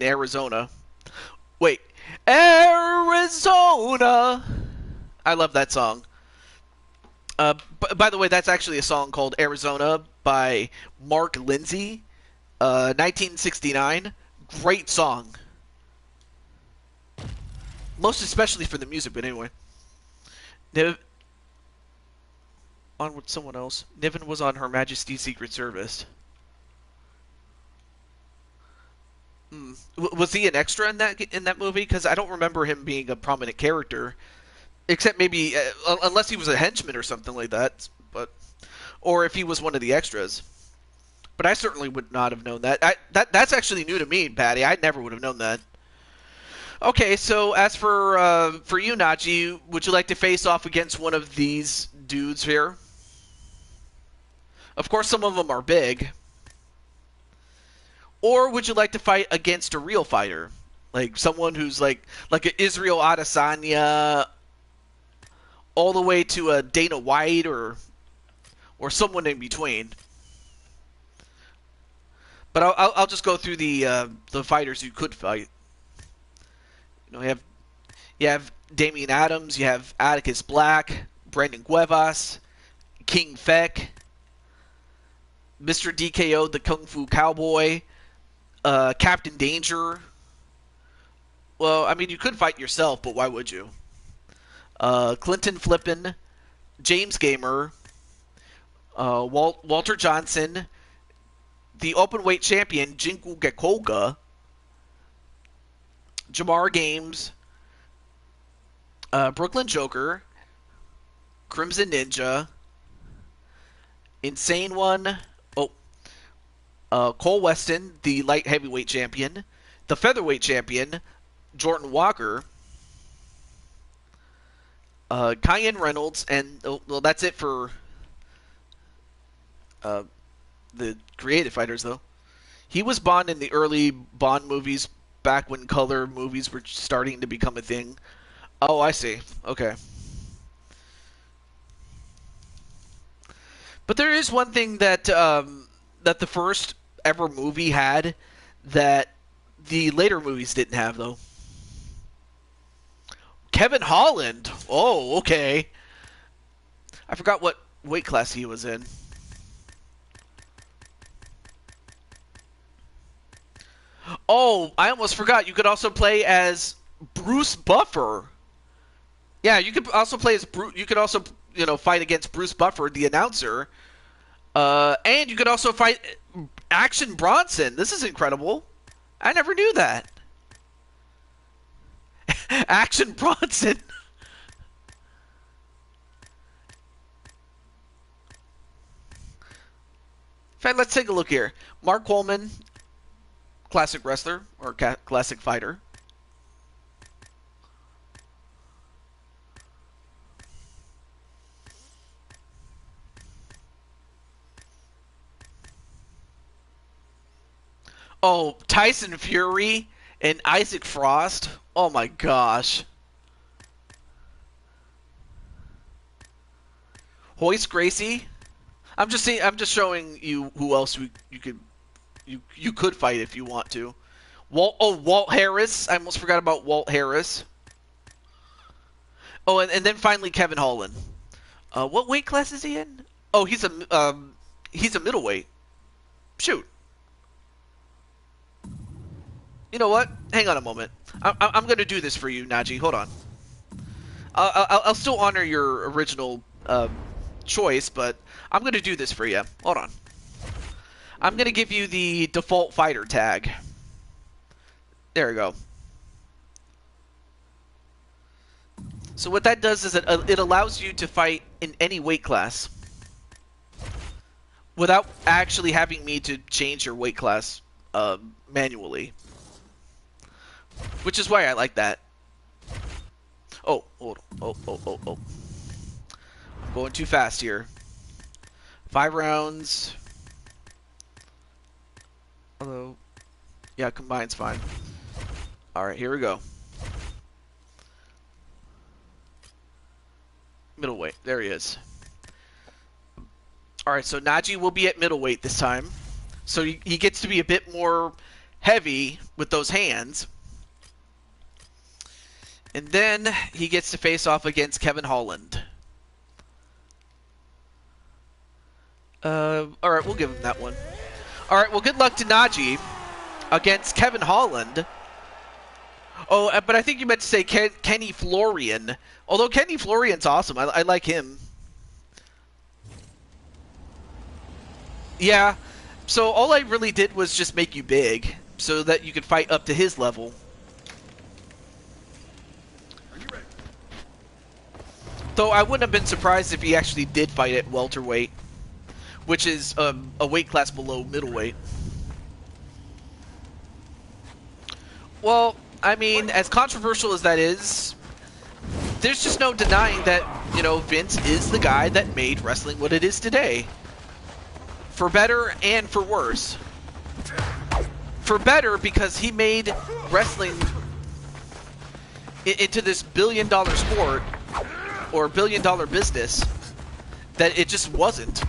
Arizona. Wait, Arizona. I love that song. By the way, that's actually a song called Arizona by Mark Lindsay, 1969. Great song. Most especially for the music, but anyway. Niv on with someone else. Niven was on Her Majesty's Secret Service. Was he an extra in that movie? Because I don't remember him being a prominent character, except maybe unless he was a henchman or something like that. But or if he was one of the extras. But I certainly would not have known that. That's actually new to me, Patty. I never would have known that. Okay, so as for you, Nachi, would you like to face off against one of these dudes here? Of course, some of them are big. Or would you like to fight against a real fighter, like someone who's like an Israel Adesanya, all the way to a Dana White, or someone in between? But I'll just go through the fighters you could fight. You have Damian Adams, you have Atticus Black, Brandon Cuevas, King Feck, Mr. DKO, the Kung Fu Cowboy, Captain Danger. Well, I mean, you could fight yourself, but why would you? Clinton Flippin, James Gamer, Walter Johnson, the openweight champion Jinku Gekoga, Jamar Games, Brooklyn Joker, Crimson Ninja, Insane One, Cole Weston, the light heavyweight champion, the featherweight champion, Jordan Walker, Kyan Reynolds, and well, that's it for the creative fighters, though. He was Bond in the early Bond movies, back when color movies were starting to become a thing. Oh, I see. Okay. But there is one thing that that the first ever movie had that the later movies didn't have, though. Kevin Holland. Oh, okay. I forgot what weight class he was in. Oh, I almost forgot. You could also play as Bruce Buffer. Yeah, you could also play as Bruce. You could also, fight against Bruce Buffer, the announcer. And you could also fight Action Bronson. This is incredible. I never knew that. Action Bronson. In fact, let's take a look here. Mark Coleman, classic wrestler or classic fighter. Oh, Tyson Fury and Isaac Frost. Oh my gosh. Hoist Gracie. I'm just showing you who else you could fight if you want to. Walt Harris. I almost forgot about Walt Harris. Oh, and then finally Kevin Holland. What weight class is he in? Oh, he's a middleweight. Shoot. You know what? Hang on a moment. I'm going to do this for you, Najee. Hold on. I'll still honor your original choice, but I'm gonna do this for you. Hold on. I'm gonna give you the default fighter tag. There we go. So what that does is it allows you to fight in any weight class without actually having me to change your weight class manually, which is why I like that. Oh, hold on. Oh. I'm going too fast here. 5 rounds. Although, yeah, combine's fine. Alright, here we go. Middleweight. There he is. Alright, so Naji will be at middleweight this time. So he gets to be a bit more heavy with those hands. And then he gets to face off against Kevin Holland. Alright, we'll give him that one. Alright, well, good luck to Naji against Kevin Holland. Oh, but I think you meant to say Kenny Florian. Although Kenny Florian's awesome. I like him. Yeah. So all I really did was just make you big so that you could fight up to his level. Though I wouldn't have been surprised if he actually did fight at welterweight, which is a weight class below middleweight. Well, I mean, as controversial as that is, there's just no denying that, you know, Vince is the guy that made wrestling what it is today. For better and for worse. For better because he made wrestling into this billion-dollar sport, or billion-dollar business, that it just wasn't.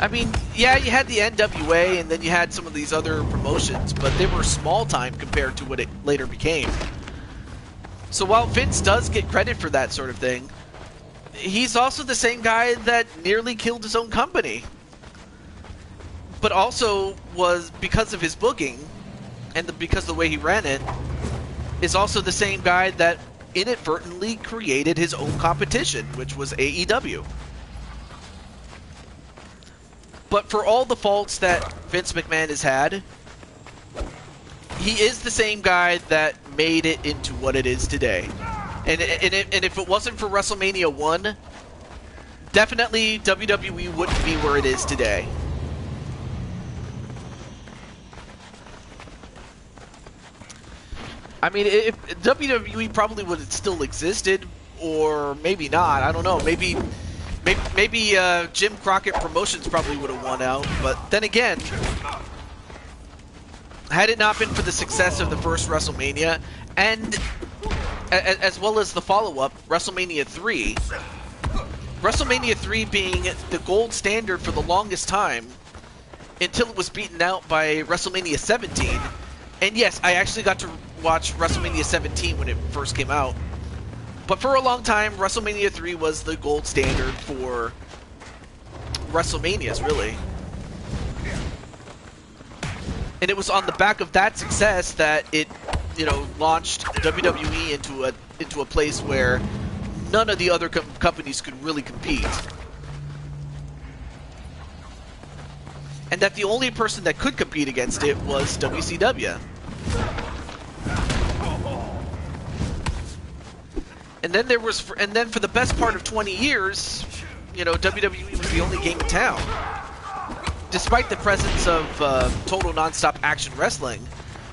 I mean, yeah, you had the NWA and then you had some of these other promotions, but they were small time compared to what it later became. So while Vince does get credit for that sort of thing, he's also the same guy that nearly killed his own company. But also was, because of his booking, and because of the way he ran it, is also the same guy that inadvertently created his own competition, which was AEW. But for all the faults that Vince McMahon has had, he is the same guy that made it into what it is today. And if it wasn't for WrestleMania 1, definitely WWE wouldn't be where it is today. I mean, if WWE probably would have still existed, or maybe not. I don't know. Maybe Jim Crockett Promotions probably would have won out. But then again, had it not been for the success of the first WrestleMania, and as well as the follow-up, WrestleMania 3, WrestleMania 3 being the gold standard for the longest time, until it was beaten out by WrestleMania 17. And yes, I actually got to watch WrestleMania 17 when it first came out. But for a long time, WrestleMania 3 was the gold standard for WrestleManias, really. And it was on the back of that success that it, you know, launched WWE into a place where none of the other companies could really compete. And that the only person that could compete against it was WCW. And then for the best part of 20 years, you know, WWE was the only game in town. Despite the presence of total nonstop action wrestling,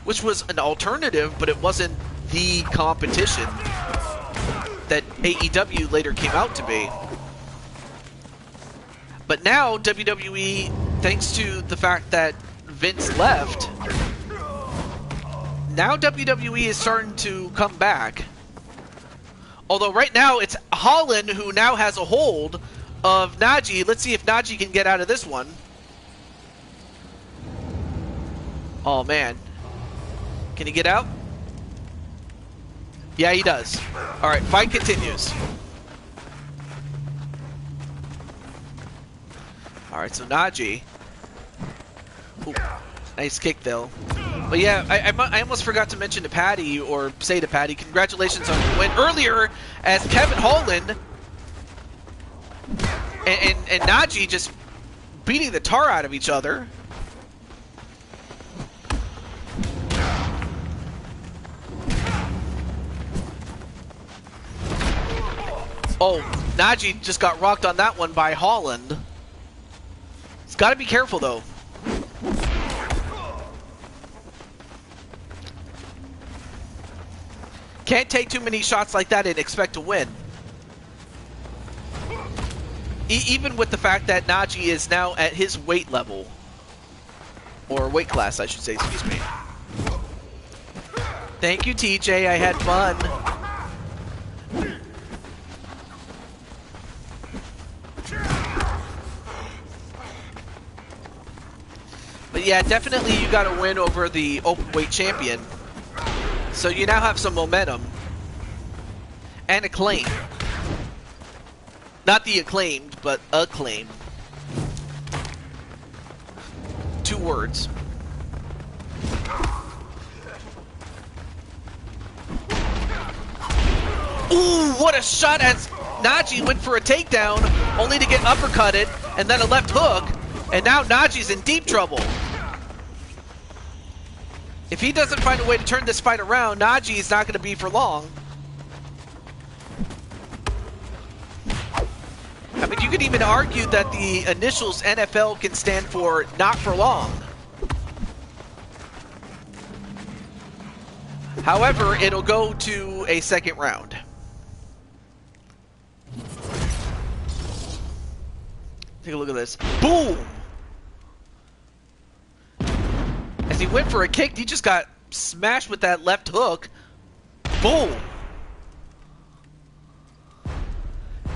which was an alternative, but it wasn't the competition that AEW later came out to be. But now WWE, thanks to the fact that Vince left, now WWE is starting to come back. Although right now it's Holland who now has a hold of Naji. Let's see if Naji can get out of this one. Oh man. Can he get out? Yeah, he does. Alright, fight continues. Alright, so Naji. Ooh, nice kick though. But yeah, I almost forgot to mention to Patty, or say to Patty, congratulations on your win earlier, as Kevin Holland and Najee just beating the tar out of each other. Oh, Najee just got rocked on that one by Holland. He's got to be careful, though. Can't take too many shots like that and expect to win. Even with the fact that Najee is now at his weight level. Or weight class, I should say, excuse me. Thank you, TJ. I had fun. But yeah, definitely you got to win over the openweight champion. So you now have some momentum. And acclaim. Not the acclaimed, but acclaim. 2 words. Ooh, what a shot as Najee went for a takedown, only to get uppercutted, and then a left hook, and now Najee's in deep trouble. If he doesn't find a way to turn this fight around, Najee is not going to be for long. I mean, you could even argue that the initials NFL can stand for not for long. However, it'll go to a second round. Take a look at this. Boom! As he went for a kick, he just got smashed with that left hook. Boom!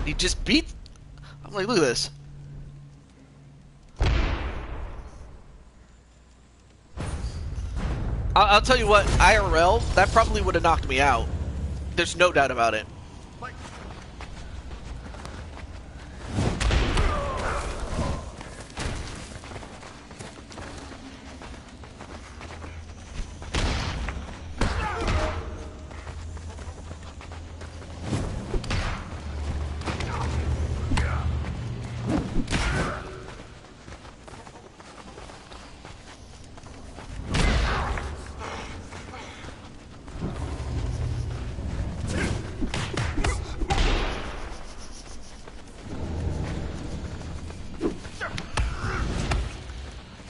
He just beat... I'm like, look at this. I'll tell you what, IRL, that probably would have knocked me out. There's no doubt about it.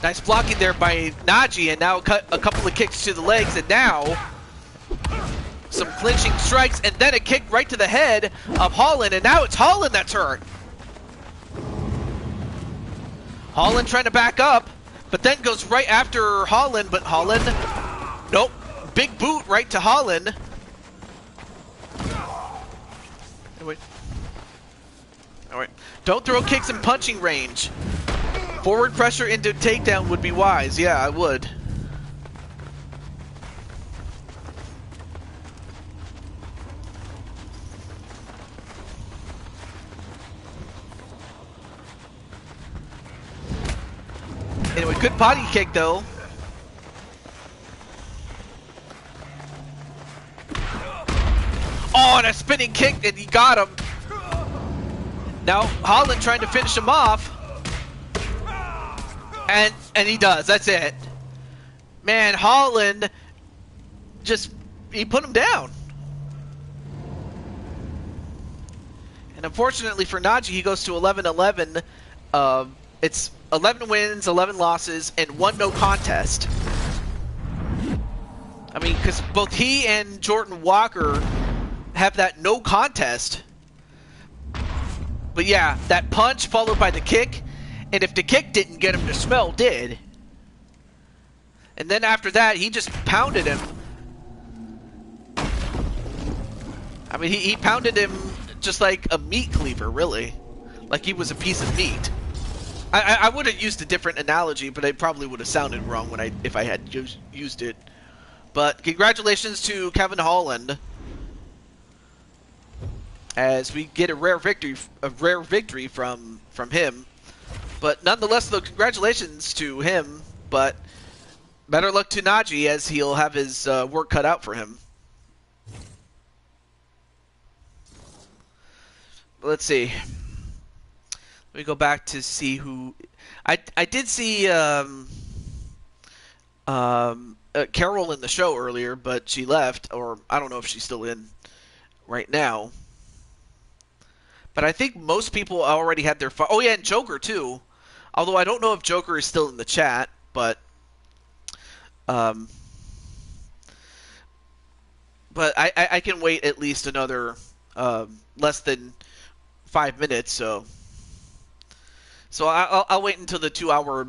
Nice blocking there by Najee, and now a couple of kicks to the legs, and now some clinching strikes, and then a kick right to the head of Holland, and now it's Holland that's hurt. Holland trying to back up, but then goes right after Holland, but Holland, nope, big boot right to Holland. Wait. All right, don't throw kicks in punching range. Forward pressure into takedown would be wise. Yeah, I would. Anyway, good body kick though. Oh, and a spinning kick, and he got him. Now Holland trying to finish him off. And he does. That's it. Man, Holland he put him down. And unfortunately for Najee, he goes to 11-11. It's 11 wins, 11 losses, and 1 no contest. I mean, because both he and Jordan Walker have that no contest. But yeah, that punch followed by the kick. And if the kick didn't get him, the smell did. And then after that, he just pounded him. I mean, he pounded him just like a meat cleaver, really. Like he was a piece of meat. I would have used a different analogy, but it probably would have sounded wrong if I had used it. But congratulations to Kevin Holland, as we get a rare victory from him. But nonetheless, though, congratulations to him. But Better luck to Najee, as he'll have his work cut out for him. Let's see. Let me go back to see who. I did see Carol in the show earlier, but she left, or I don't know if she's still in right now. But I think most people already had their. Oh yeah, and Joker too. Although I don't know if Joker is still in the chat, but um, I can wait at least another less than 5 minutes. So I'll wait until the 2 hour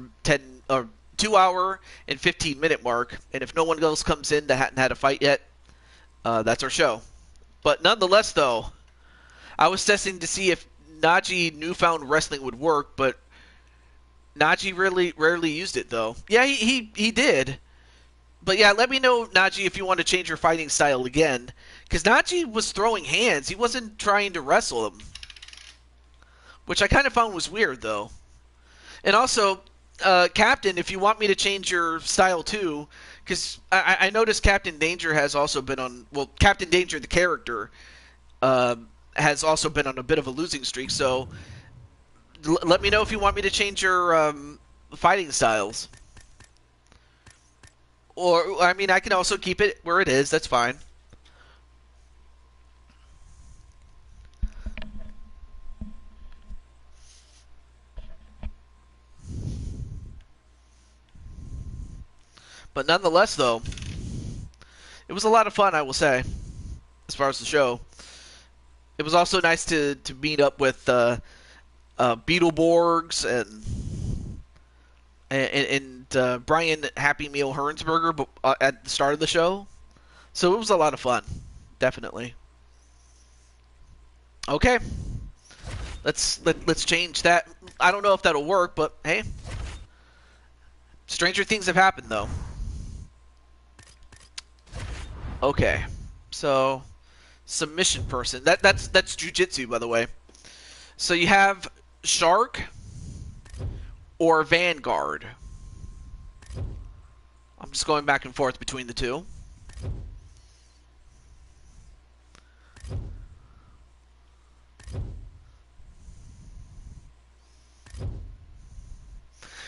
and 15-minute mark, and if no one else comes in that hadn't had a fight yet, that's our show. But nonetheless, though, I was testing to see if Najee Newfound Wrestling would work, but Najee really rarely used it, though. Yeah, he did. But yeah, let me know, Najee, if you want to change your fighting style again. Because Najee was throwing hands. He wasn't trying to wrestle him. Which I kind of found was weird, though. And also, Captain, if you want me to change your style too, because I noticed Captain Danger has also been on. Well, Captain Danger, the character, has also been on a bit of a losing streak. So let me know if you want me to change your fighting styles. Or, I mean, I can also keep it where it is. That's fine. But nonetheless, though, it was a lot of fun, I will say, as far as the show. It was also nice to meet up with Beetleborgs and Brian Happy Meal Hernsberger at the start of the show. So it was a lot of fun, definitely. Okay, let's change that. I don't know if that'll work, but hey, stranger things have happened, though. Okay, so submission person. That's jujitsu, by the way. So you have Shark or Vanguard. I'm just going back and forth between the two.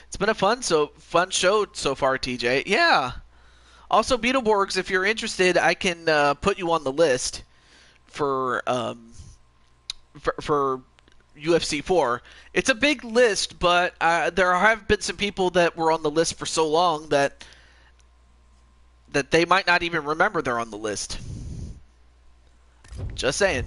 It's been a fun show so far, TJ. Yeah. Also, Beetleborgs, if you're interested, I can put you on the list for UFC 4. It's a big list, but there have been some people that were on the list for so long that they might not even remember they're on the list. Just saying.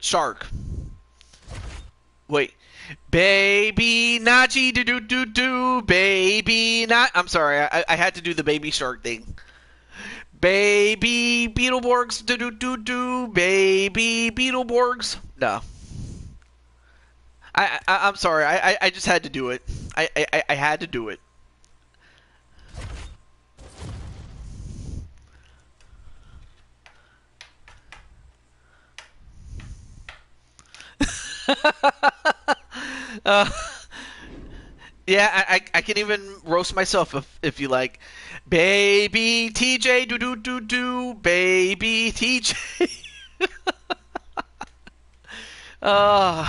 Shark. Wait. Baby Najee do do do do baby not. I'm sorry, I had to do the baby shark thing. Baby Beetleborgs do do do do baby Beetleborgs. No. I'm sorry. I just had to do it. I had to do it. uh, yeah, I can even roast myself if you like. Baby TJ do do do do baby TJ. I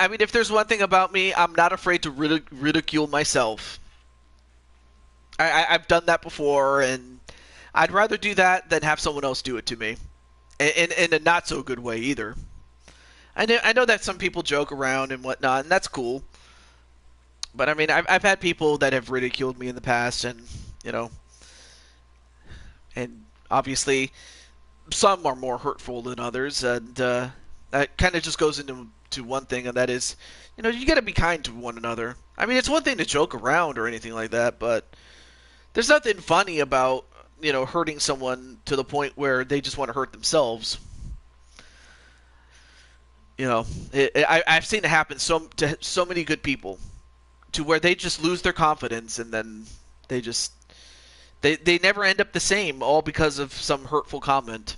mean, if there's one thing about me, I'm not afraid to ridicule myself. I've done that before, and I'd rather do that than have someone else do it to me, in a not so good way either. I know that some people joke around and whatnot, and that's cool. But I mean, I've had people that have ridiculed me in the past, and and obviously some are more hurtful than others, and that kind of just goes into to one thing, and that is, you got to be kind to one another. I mean, it's one thing to joke around or anything like that, but there's nothing funny about hurting someone to the point where they just want to hurt themselves. I've seen it happen to so many good people, to where they just lose their confidence, and then they never end up the same, all because of some hurtful comment.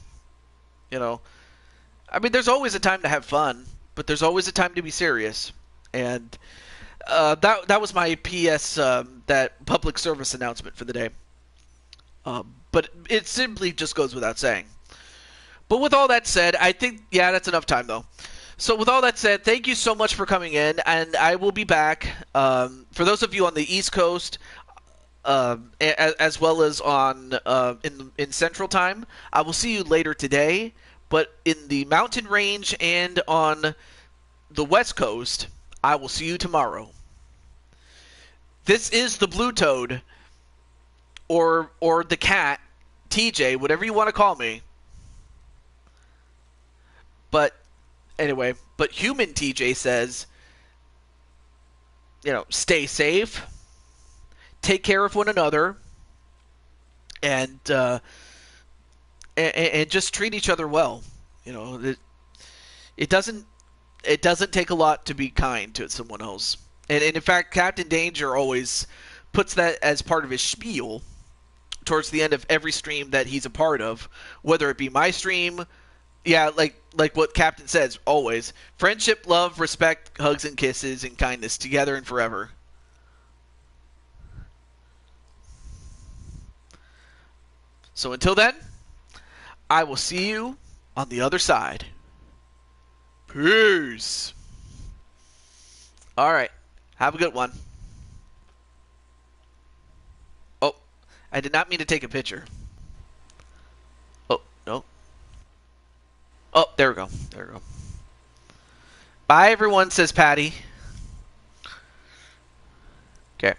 I mean, there's always a time to have fun, but there's always a time to be serious. And that was my PS, that public service announcement for the day. But it simply just goes without saying. But with all that said, I think, yeah, that's enough time, though. So with all that said, thank you so much for coming in, and I will be back. For those of you on the East Coast, as well as on in Central Time, I will see you later today. But in the Mountain Range and on the West Coast, I will see you tomorrow. This is the Blue Toad, or the Cat, TJ, whatever you want to call me. But anyway, but Human TJ says, stay safe, take care of one another, and just treat each other well. It doesn't take a lot to be kind to someone else. And in fact, Captain Danger always puts that as part of his spiel towards the end of every stream that he's a part of, whether it be my stream. Yeah, like what Captain says always: friendship, love, respect, hugs and kisses, and kindness, together and forever. So until then, I will see you on the other side. Peace. All right. Have a good one. Oh, I did not mean to take a picture. Oh, no. Oh, there we go. There we go. Bye, everyone, says Patty. Okay.